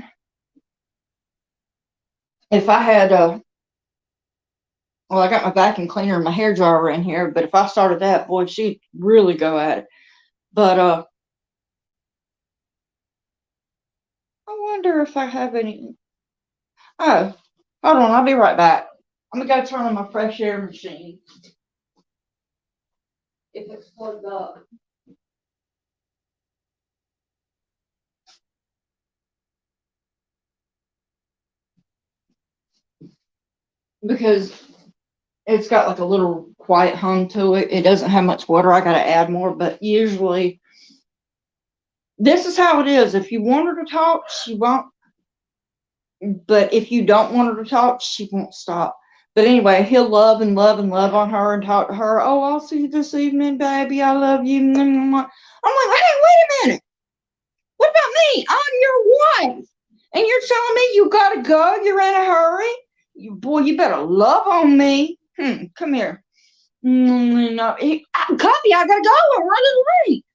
A: if I had well, I got my vacuum cleaner and my hair dryer in here, but if I started that, boy, she'd really go at it. But I wonder if I have any. Oh, hold on, I'll be right back. I'm gonna go turn on my fresh air machine if it's plugged up. Because it's got like a little quiet hum to it. It doesn't have much water. I got to add more, but usually this is how it is. If you want her to talk, she won't. But if you don't want her to talk, she won't stop. But anyway, he'll love and love and love on her and talk to her. Oh, I'll see you this evening, baby. I love you. I'm like, hey, wait a minute. What about me? I'm your wife. And you're telling me you got to go? You're in a hurry? Boy, you better love on me. Come here. No, Copy, I gotta go. I'm running late.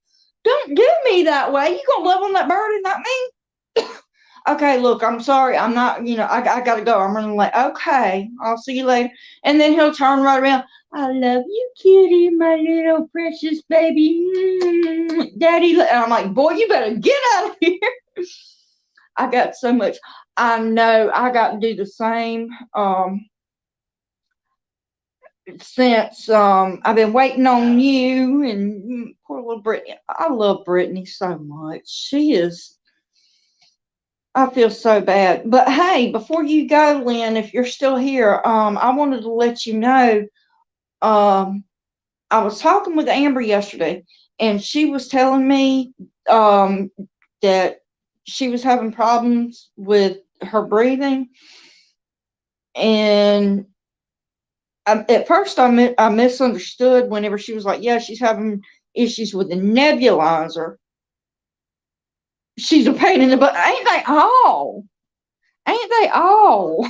A: Don't do me that way. You gonna love on that bird and not me? Okay, look, I'm sorry. I'm not, I gotta go. I'm running late. Okay, I'll see you later. And then he'll turn right around. I love you, kitty, my little precious baby. Daddy. And I'm like, boy, you better get out of here. I got so much. I know I got to do the same. Since I've been waiting on you, and poor little Brittany. I love Brittany so much. She is. I feel so bad. But hey, before you go, Lynn, if you're still here, I wanted to let you know. I was talking with Amber yesterday, and she was telling me that she was having problems with her breathing, and at first I misunderstood whenever she was like, yeah, she's having issues with the nebulizer. She's a pain in the butt. Ain't they all? Ain't they all?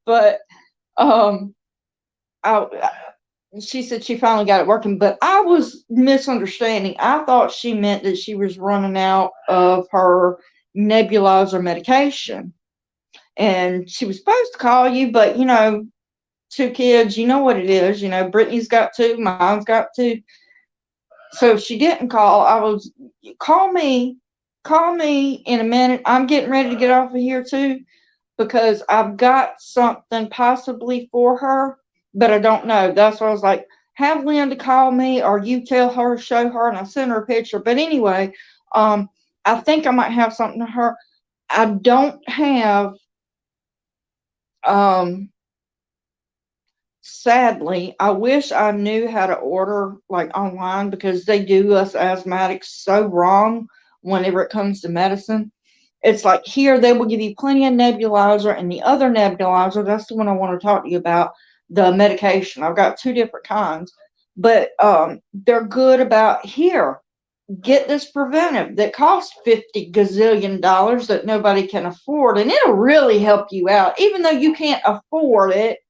A: But I, she said she finally got it working, but I was misunderstanding. I thought she meant that she was running out of her nebulizer medication. And she was supposed to call you, but two kids, you know what it is. Brittany's got two, mine's got two. So if she didn't call, call me in a minute. I'm getting ready to get off of here too, because I've got something possibly for her, but I don't know. That's why I was like, have Linda call me, or you tell her, show her, and I send her a picture. But anyway, I think I might have something to her. I don't have sadly, I wish I knew how to order like online, because they do us asthmatics so wrong whenever it comes to medicine. It's like here they will give you plenty of nebulizer, and the other nebulizer, that's the one I want to talk to you about, the medication. I've got two different kinds, but they're good about here. Get this preventive that costs $50 gazillion that nobody can afford, and it'll really help you out, even though you can't afford it.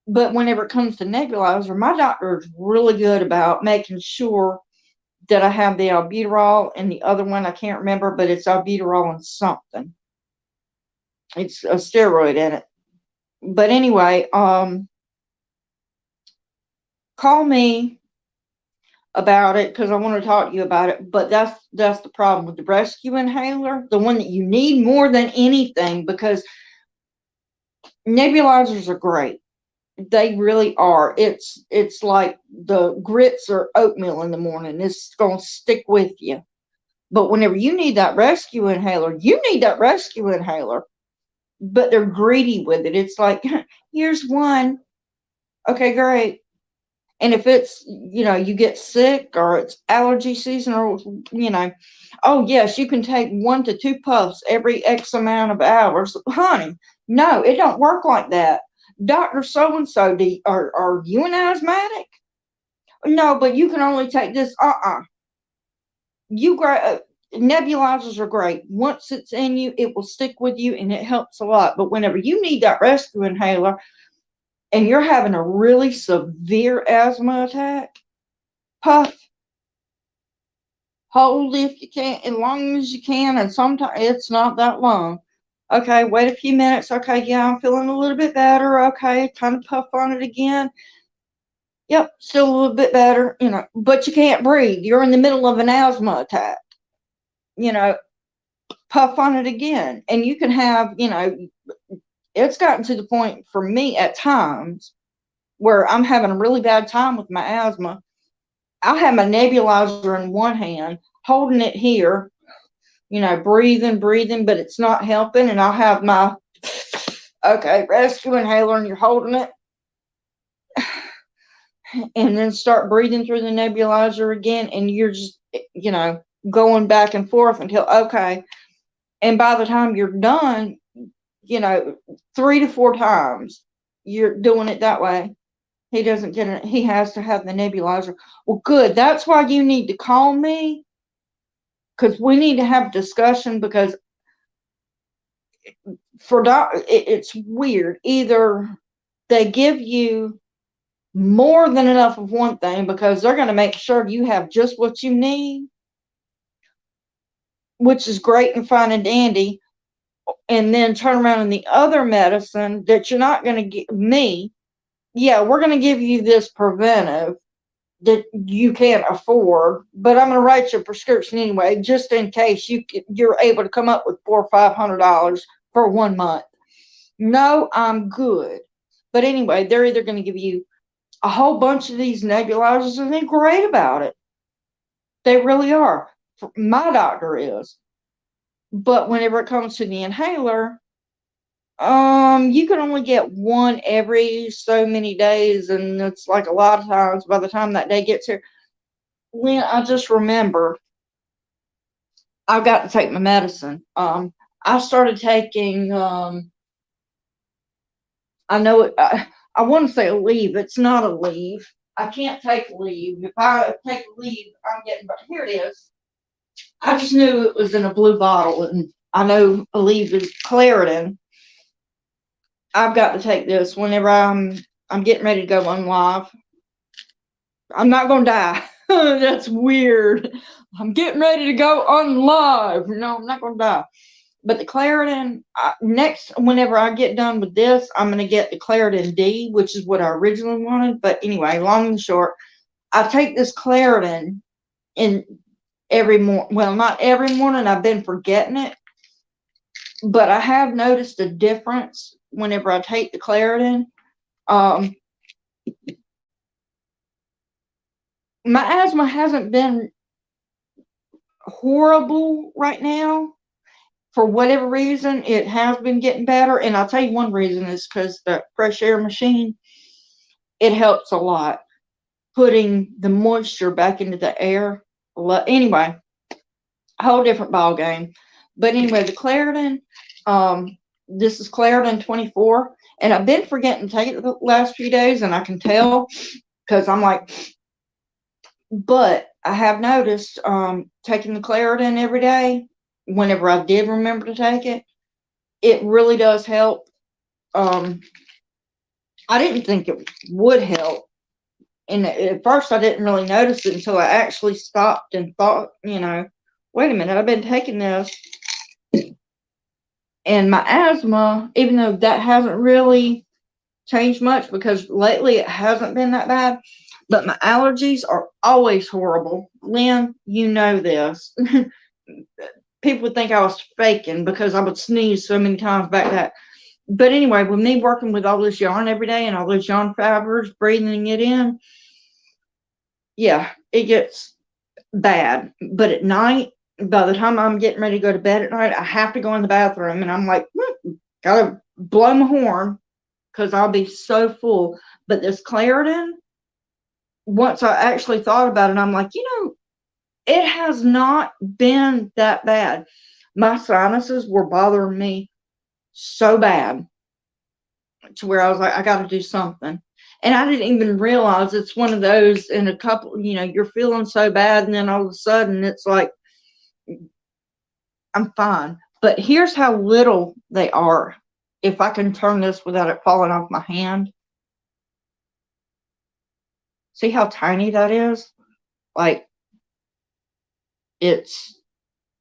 A: But whenever it comes to nebulizer, my doctor is really good about making sure that I have the albuterol, and the other one I can't remember, but it's albuterol and something. It's a steroid in it. But anyway, call me about it because I want to talk to you about it. But that's the problem with the rescue inhaler, the one that you need more than anything, because nebulizers are great. They really are. It's like the grits or oatmeal in the morning. It's gonna stick with you. But whenever you need that rescue inhaler, you need that rescue inhaler. But they're greedy with it. It's like, here's one. Okay, great. And if it's, you get sick or it's allergy season or, oh, yes, you can take 1 to 2 puffs every X amount of hours. Honey, no, it don't work like that. Dr. So-and-so, are you an asthmatic? No, but you can only take this. Nebulizers are great. Once it's in you, it will stick with you and it helps a lot. But whenever you need that rescue inhaler and you're having a really severe asthma attack, puff, hold if you can, as long as you can, and sometimes it's not that long. Okay, wait a few minutes. Okay, yeah, I'm feeling a little bit better. Okay, kind of puff on it again. Yep, still a little bit better, but you can't breathe. You're in the middle of an asthma attack. Puff on it again. And you can have, it's gotten to the point for me at times where I'm having a really bad time with my asthma. I'll have my nebulizer in one hand, holding it here, breathing, but it's not helping. And I'll have my, rescue inhaler, and you're holding it. And then start breathing through the nebulizer again. And you're just, going back and forth until, okay. And by the time you're done, 3 to 4 times, you're doing it that way. He doesn't get it. He has to have the nebulizer. Well, good. That's why you need to call me, because we need to have a discussion, because it's weird. Either they give you more than enough of one thing because they're going to make sure you have just what you need, which is great and fine and dandy, and then turn around in the other medicine that you're not going to give me. Yeah, we're going to give you this preventive that you can't afford, but I'm going to write you a prescription anyway, just in case you're able to come up with $400 or $500 for 1 month. No, I'm good. But anyway, they're either going to give you a whole bunch of these nebulizers, and they're great about it. They really are. My doctor is. But whenever it comes to the inhaler, you can only get one every so many days, and it's like a lot of times by the time that day gets here, Lynn, I just remember I've got to take my medicine. I started taking, I know it, I want to say a leave. It's not a leave. I can't take leave. If I take leave, I'm getting, but here it is. I just knew it was in a blue bottle, and I know a leave is Claritin. I've got to take this whenever I'm getting ready to go on live. I'm not going to die. That's weird. I'm getting ready to go on live. No, I'm not going to die. But the Claritin, next, whenever I get done with this, I'm going to get the Claritin D, which is what I originally wanted. But anyway, long and short, I take this Claritin in every morning. Well, not every morning. I've been forgetting it. But I have noticed a difference whenever I take the Claritin. My asthma hasn't been horrible right now. For whatever reason, it has been getting better. And I'll tell you one reason is because the fresh air machine, it helps a lot. Putting the moisture back into the air. Anyway, a whole different ball game. But anyway, the Claritin, this is Claritin 24. And I've been forgetting to take it the last few days, and I can tell because I'm like, but I have noticed taking the Claritin every day, whenever I did remember to take it, it really does help. I didn't think it would help. And at first I didn't really notice it until I actually stopped and thought, wait a minute, I've been taking this. And my asthma, even though that hasn't really changed much because lately it hasn't been that bad, but my allergies are always horrible. Lynn, you know this. People would think I was faking because I would sneeze so many times back that. But anyway, with me working with all this yarn every day and all those yarn fibers, breathing it in, yeah, it gets bad. But at night, by the time I'm getting ready to go to bed at night, I have to go in the bathroom and I'm like, gotta blow my horn because I'll be so full. But this Claritin, once I actually thought about it, I'm like, it has not been that bad. My sinuses were bothering me so bad to where I was like, I got to do something. And I didn't even realize it's one of those in a couple, you're feeling so bad. And then all of a sudden it's like, I'm fine. But here's how little they are. If I can turn this without it falling off my hand. See how tiny that is? Like, it's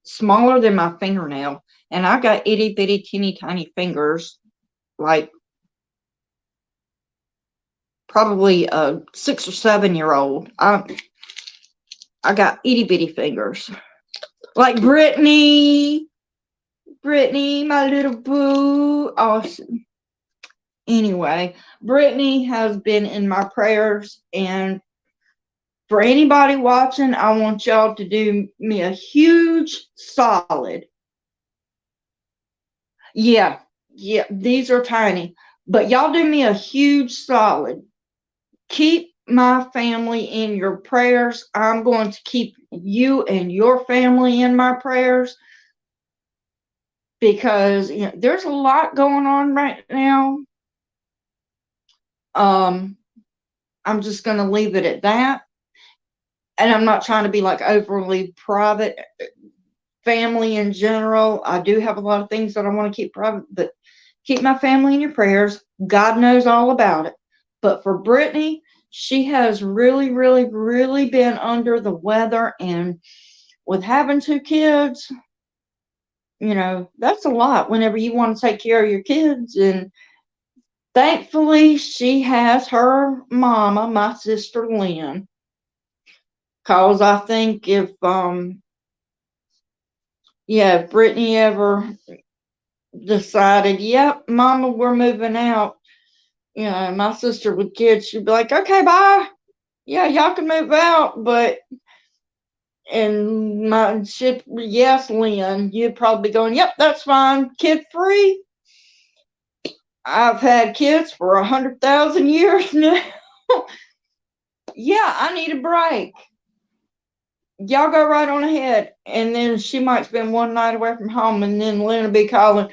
A: smaller than my fingernail. And I've got itty bitty teeny tiny fingers, like probably a 6 or 7-year-old. I got itty bitty fingers. Like Brittany, my little boo. Awesome. Anyway, Brittany has been in my prayers, and for anybody watching, I want y'all to do me a huge solid. Yeah, these are tiny, but y'all do me a huge solid. Keep my family in your prayers. I'm going to keep you and your family in my prayers because there's a lot going on right now. I'm just going to leave it at that. And I'm not trying to be like overly private. Family in general, I do have a lot of things that I want to keep private, but keep my family in your prayers. God knows all about it. But for Brittany, she has really, really, really been under the weather, and with having 2 kids, that's a lot whenever you want to take care of your kids. And thankfully, she has her mama, my sister Lynn, because I think if Brittany ever decided, yep, mama, we're moving out, my sister with kids, she'd be like, okay, bye. Yeah, y'all can move out, but and my ship, yes, Lynn, you'd probably be going, yep, that's fine, kid free. I've had kids for 100,000 years now. Yeah, I need a break. Y'all go right on ahead. And then she might spend one night away from home, and then Lynn will be calling,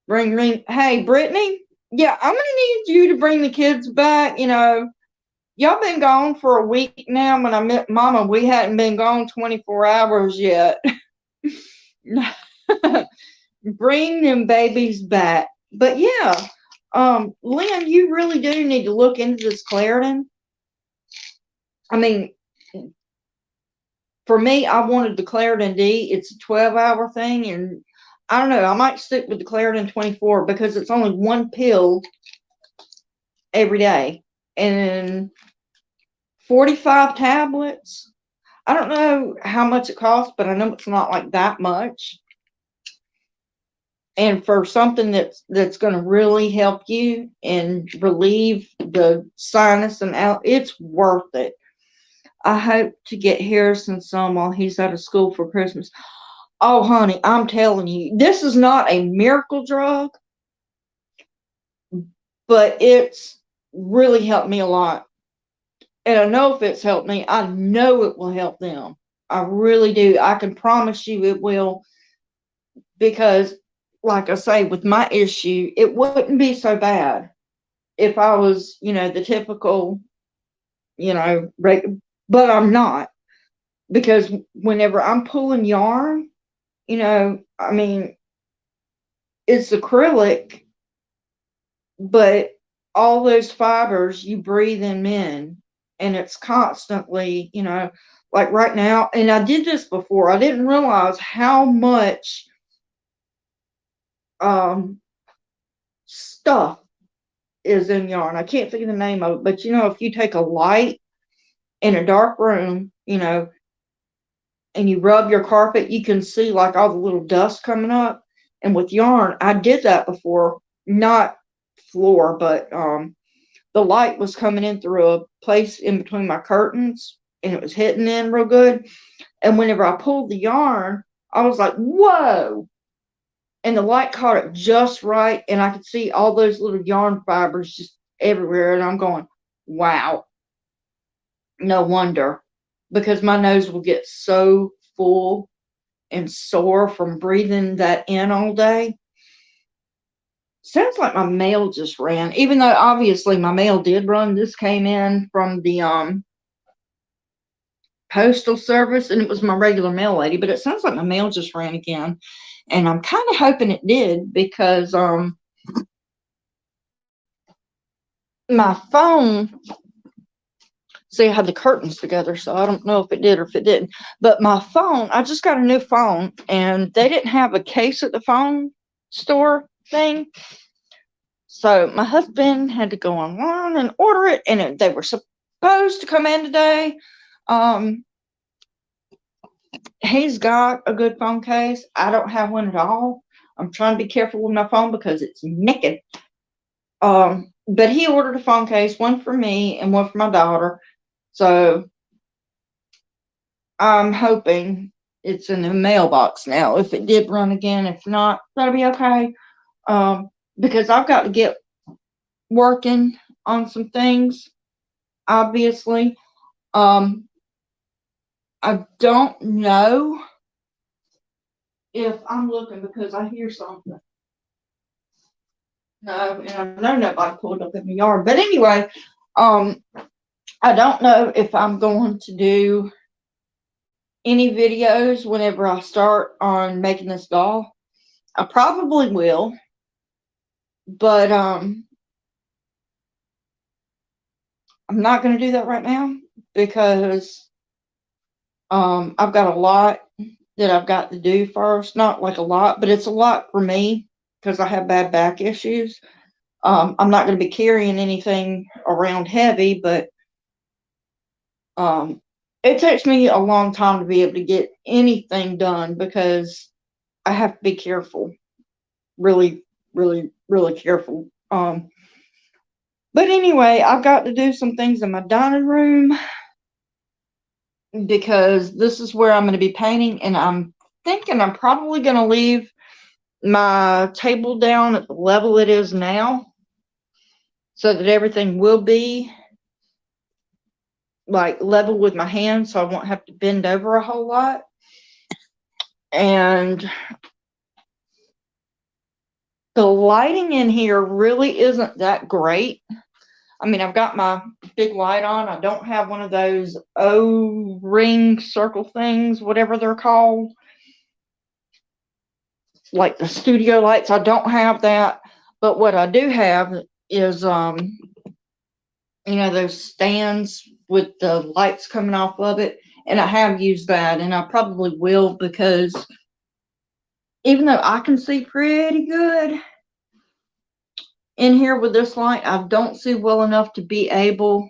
A: ring, hey, Brittany, yeah, I'm going to need you to bring the kids back. Y'all been gone for a week now. When I met Mama, we hadn't been gone 24 hours yet. Bring them babies back. But yeah, Lynn, you really do need to look into this Claritin. I mean, for me, I wanted the Claritin D. It's a 12-hour thing, and I don't know, I might stick with the Claritin 24 because it's only 1 pill every day and 45 tablets. I don't know how much it costs, but I know it's not like that much. And for something that's going to really help you and relieve the sinus and out, it's worth it. I hope to get Harrison some while he's out of school for Christmas. Oh, honey, I'm telling you, this is not a miracle drug, but it's really helped me a lot. And I know if it's helped me, I know it will help them. I really do. I can promise you it will, because like I say, with my issue, it wouldn't be so bad if I was, the typical, but I'm not, because whenever I'm pulling yarn, I mean, it's acrylic, but all those fibers, you breathe them in, and it's constantly, like right now, and I did this before, I didn't realize how much stuff is in yarn. I can't think of the name of it, but you know, if you take a light in a dark room, you know, and you rub your carpet, you can see like all the little dust coming up. And with yarn, I did that before, not floor, but the light was coming in through a place in between my curtains and it was hitting in real good. And whenever I pulled the yarn, I was like, whoa. And the light caught it just right. And I could see all those little yarn fibers just everywhere. And I'm going, wow. No wonder. Because my nose will get so full and sore from breathing that in all day. Sounds like my mail just ran, even though obviously my mail did run. This came in from the postal service and it was my regular mail lady, but it sounds like my mail just ran again. And I'm kind of hoping it did because my phone, see, I had the curtains together, so I don't know if it did or if it didn't. But my phone, I just got a new phone and they didn't have a case at the phone store thing. So my husband had to go online and order it, and they were supposed to come in today. He's got a good phone case. I don't have one at all. I'm trying to be careful with my phone because it's naked. But he ordered a phone case, one for me and one for my daughter. So I'm hoping it's in the mailbox now. If it did run again, if not, that'll be okay. Because I've got to get working on some things, obviously. I don't know if I'm looking because I hear something. No, and I know nobody pulled up in the yard. But anyway, I don't know if I'm going to do any videos whenever I start on making this doll. I probably will, but I'm not going to do that right now because I've got a lot that I've got to do first. Not like a lot, but it's a lot for me because I have bad back issues. I'm not going to be carrying anything around heavy, but it takes me a long time to be able to get anything done because I have to be careful. Really, really, really careful. But anyway, I've got to do some things in my dining room because this is where I'm going to be painting, and I'm thinking I'm probably going to leave my table down at the level it is now so that everything will be like level with my hands so I won't have to bend over a whole lot. And the lighting in here really isn't that great. I mean, I've got my big light on. I don't have one of those O-ring circle things, whatever they're called. Like the studio lights, I don't have that. But what I do have is, you know, those stands with the lights coming off of it. And I have used that, and I probably will because even though I can see pretty good in here with this light, I don't see well enough to be able,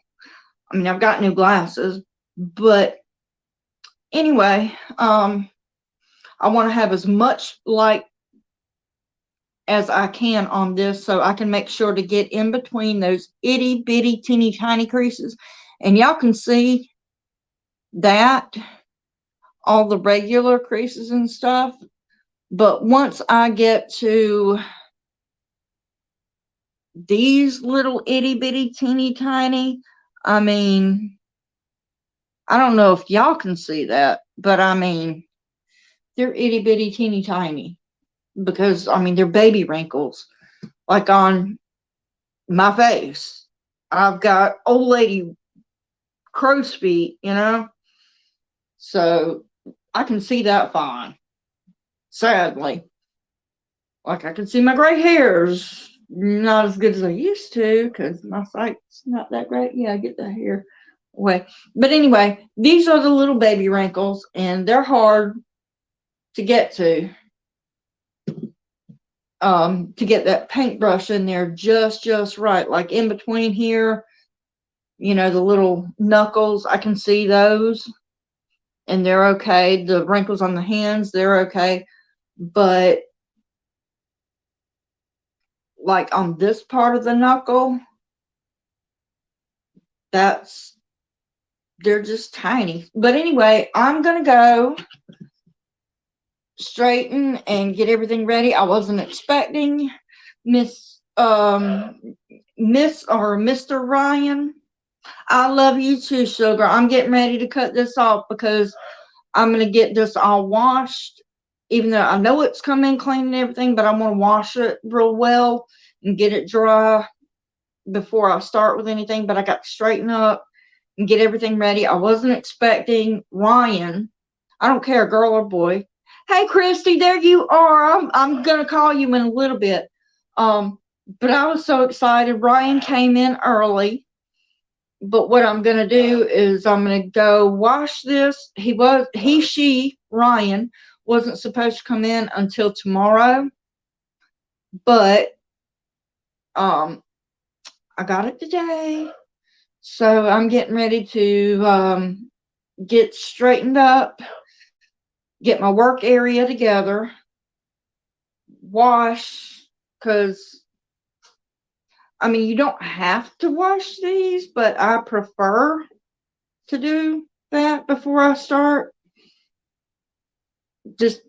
A: I mean, I've got new glasses, but anyway, I want to have as much light as I can on this so I can make sure to get in between those itty bitty teeny tiny creases. And y'all can see that, all the regular creases and stuff. But once I get to these little itty bitty teeny tiny, I mean, I don't know if y'all can see that, but I mean, they're itty bitty teeny tiny because I mean, they're baby wrinkles like on my face. I've got old lady crow's feet, you know, so I can see that fine. Sadly, like I can see my gray hairs. Not as good as I used to because my sight's not that great. Yeah, I get that hair away. But anyway, these are the little baby wrinkles, and they're hard to get to. to get that paintbrush in there just right, like in between here, you know, the little knuckles, I can see those, and they're okay. The wrinkles on the hands, they're okay. But like on this part of the knuckle, they're just tiny. But anyway, I'm gonna go straighten and get everything ready. I wasn't expecting Miss or Mr. Ryan. I love you too, sugar. I'm getting ready to cut this off because I'm gonna get this all washed. Even though I know it's come in clean and everything, but I'm gonna wash it real well and get it dry before I start with anything. But I got to straighten up and get everything ready. I wasn't expecting Ryan. I don't care, girl or boy. Hey, Christy, there you are. I'm gonna call you in a little bit. But I was so excited. Ryan came in early. But what I'm gonna do is I'm gonna go wash this. Ryan wasn't supposed to come in until tomorrow, but I got it today. So I'm getting ready to get straightened up, get my work area together, wash, because I mean, you don't have to wash these, but I prefer to do that before I start. Just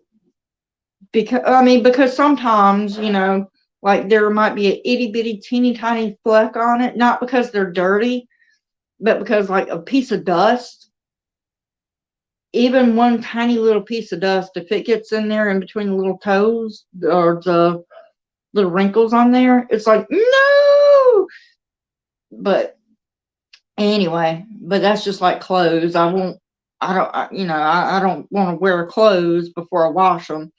A: because sometimes, you know, like there might be an itty bitty teeny tiny fleck on it, not because they're dirty, but because like a piece of dust, even one tiny little piece of dust, if it gets in there in between the little toes or the little wrinkles on there, it's like, no. But anyway, but that's just like clothes. I don't want to wear clothes before I wash them.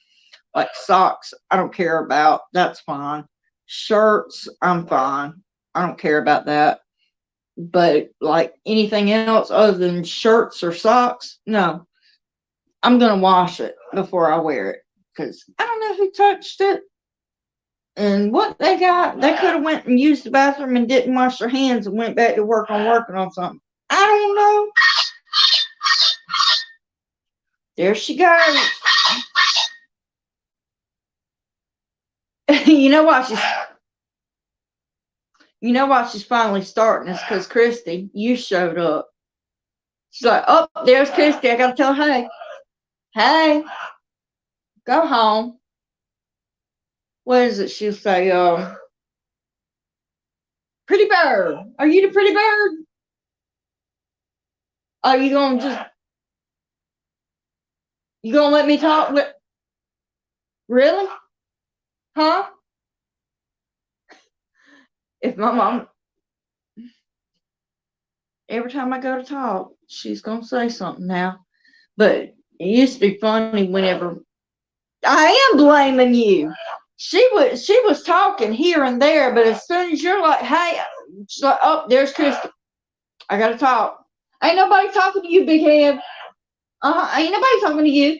A: Like socks, I don't care about. That's fine. Shirts, I'm fine. I don't care about that. But like anything else other than shirts or socks, no. I'm going to wash it before I wear it. Because I don't know who touched it. And what they got, they could have went and used the bathroom and didn't wash their hands and went back to working on something. I don't know. There she goes. You know why she's finally starting is because Christy, you showed up. She's like, oh, there's Christy. I gotta tell her, hey, go home. What is it? She'll say, pretty bird. Are you the pretty bird? Are you gonna let me talk with? Really? Huh? If my mom, every time I go to talk, she's gonna say something now. But it used to be funny whenever I am blaming you. She was talking here and there, but as soon as you're like, hey, she's like, oh, there's Christy. I gotta talk. Ain't nobody talking to you, big head. Ain't nobody talking to you.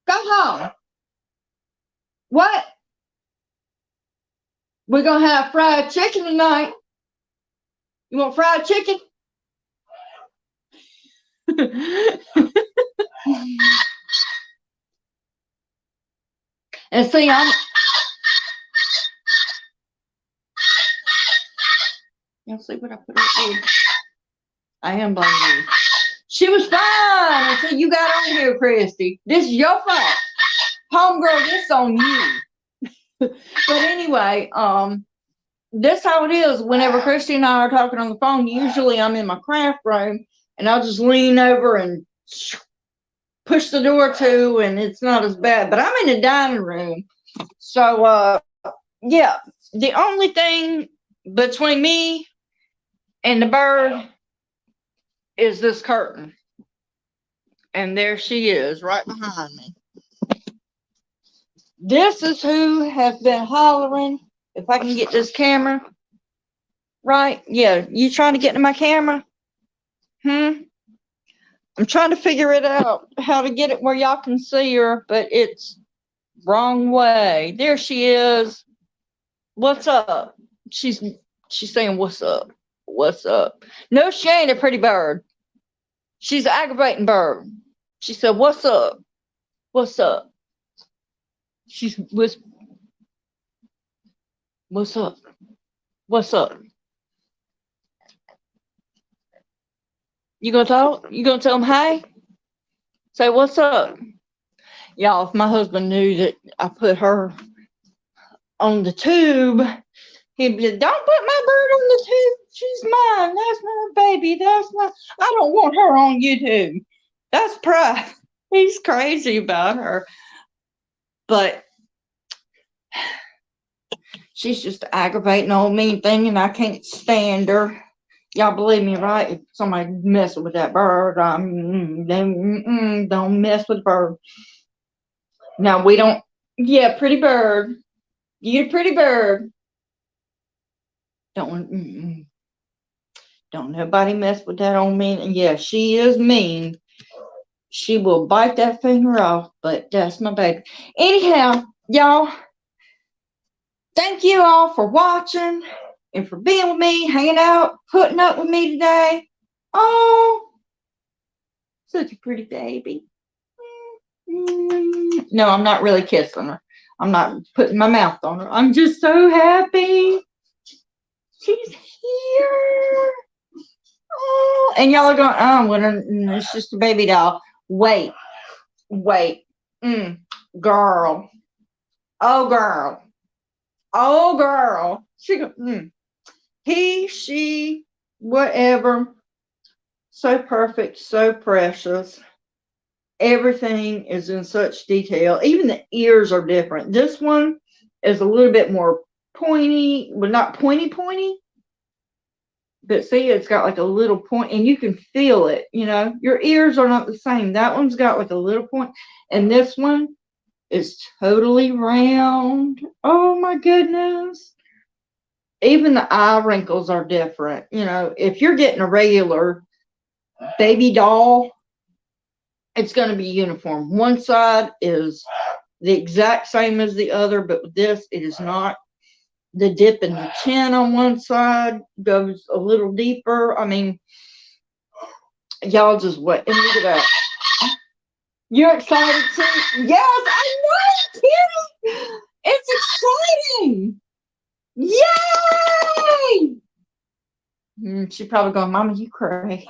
A: Go home. What? We're gonna have fried chicken tonight. You want fried chicken? And see, you'll see what I put up here. I am blaming you. She was fine until you got on here, Christy. This is your fault. Homegirl, this on you. But anyway, that's how it is. Whenever Christy and I are talking on the phone, usually I'm in my craft room and I'll just lean over and push the door to, and it's not as bad. But I'm in the dining room. So, yeah, the only thing between me and the bird is this curtain. And there she is right behind me. This is who has been hollering. If I can get this camera right. Yeah, you trying to get into my camera? I'm trying to figure it out, how to get it where y'all can see her, but it's wrong way. There she is. What's up? She's saying, what's up? What's up? No, she ain't a pretty bird. She's an aggravating bird. She said, what's up? What's up? She's what's up? What's up? You gonna talk? You gonna tell him hey? Say what's up? Y'all, if my husband knew that I put her on the tube, he'd be like, don't put my bird on the tube. She's mine. That's my baby. I don't want her on YouTube. That's pride. He's crazy about her. But she's just aggravating old mean thing, and I can't stand her. Y'all believe me, right? If somebody messing with that bird, don't mess with the bird. Now we don't. Yeah, pretty bird. You pretty bird. Don't nobody mess with that old mean. And yeah, she is mean. She will bite that finger off, but that's my baby. Anyhow, y'all, thank you all for watching and for being with me, hanging out, putting up with me today. Oh, such a pretty baby. No, I'm not really kissing her. I'm not putting my mouth on her. I'm just so happy she's here. Oh, and y'all are going, oh, well, it's just a baby doll. Wait. Girl. Oh, girl. Oh, girl. She go, he, she, whatever. So perfect, so precious. Everything is in such detail. Even the ears are different. This one is a little bit more pointy, but not pointy. But see, it's got like a little point, and you can feel it. You know, your ears are not the same. That one's got like a little point, and this one is totally round. Oh my goodness. Even the eye wrinkles are different. You know, if you're getting a regular baby doll, it's going to be uniform. One side is the exact same as the other, but with this, it is not. The dip in the chin on one side goes a little deeper. I mean, y'all just wait. And look at that. You're excited too? Yes, I know, Kitty. It's exciting. Yay! She probably going, Mama, you cray.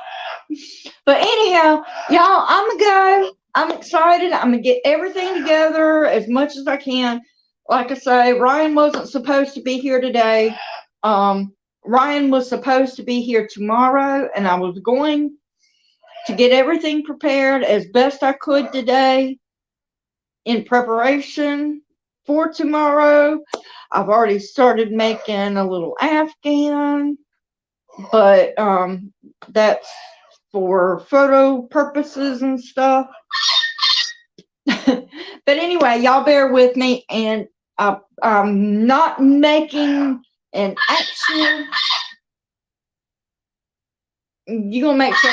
A: But anyhow, y'all, I'm going to go. I'm excited. I'm going to get everything together as much as I can. Like I say, Ryan wasn't supposed to be here today. Ryan was supposed to be here tomorrow, and I was going to get everything prepared as best I could today in preparation for tomorrow. I've already started making a little Afghan, but that's for photo purposes and stuff. But anyway, y'all bear with me, and I'm not making an actual. You gonna make sure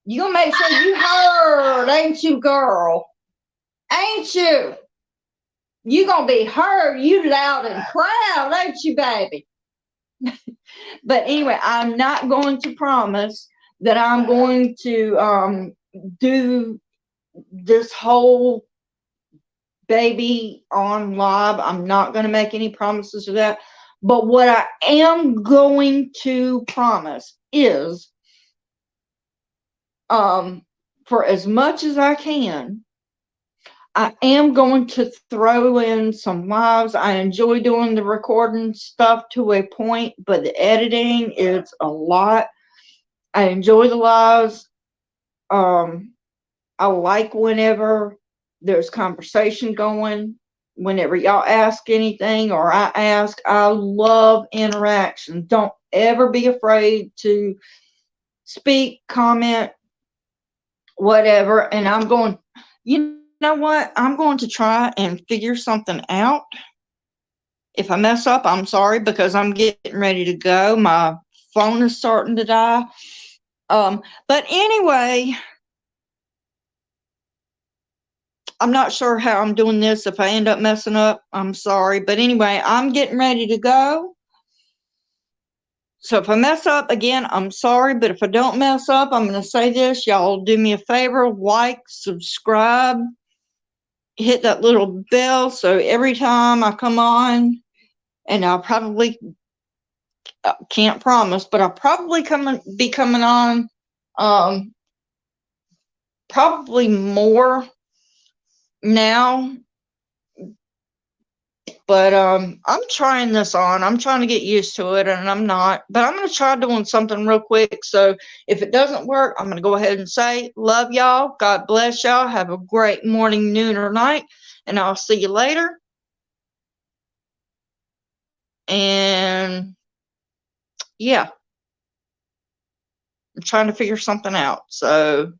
A: you heard, ain't you, girl? Ain't you? You gonna be heard, you loud and proud, ain't you, baby? But anyway, I'm not going to promise that I'm going to do this whole baby on live. I'm not going to make any promises of that. But what I am going to promise is, for as much as I can, I am going to throw in some lives. I enjoy doing the recording stuff to a point, but the editing is a lot. I enjoy the lives. I like whenever there's conversation going, whenever y'all ask anything or I ask. I love interaction. Don't ever be afraid to speak, comment, whatever. And I'm going, you know what? I'm going to try and figure something out. If I mess up, I'm sorry, because I'm getting ready to go. My phone is starting to die. But anyway, I'm not sure how I'm doing this. If I end up messing up, I'm sorry. But anyway, I'm getting ready to go. So if I mess up again, I'm sorry. But if I don't mess up, I'm going to say this. Y'all do me a favor, like, subscribe, hit that little bell. So every time I come on, and I'll probably, can't promise, but I'll probably be coming on, probably more now. But I'm trying this on. I'm trying to get used to it, and I'm not. But I'm going to try doing something real quick. So if it doesn't work, I'm going to go ahead and say, love y'all. God bless y'all. Have a great morning, noon, or night. And I'll see you later. And yeah, I'm trying to figure something out. So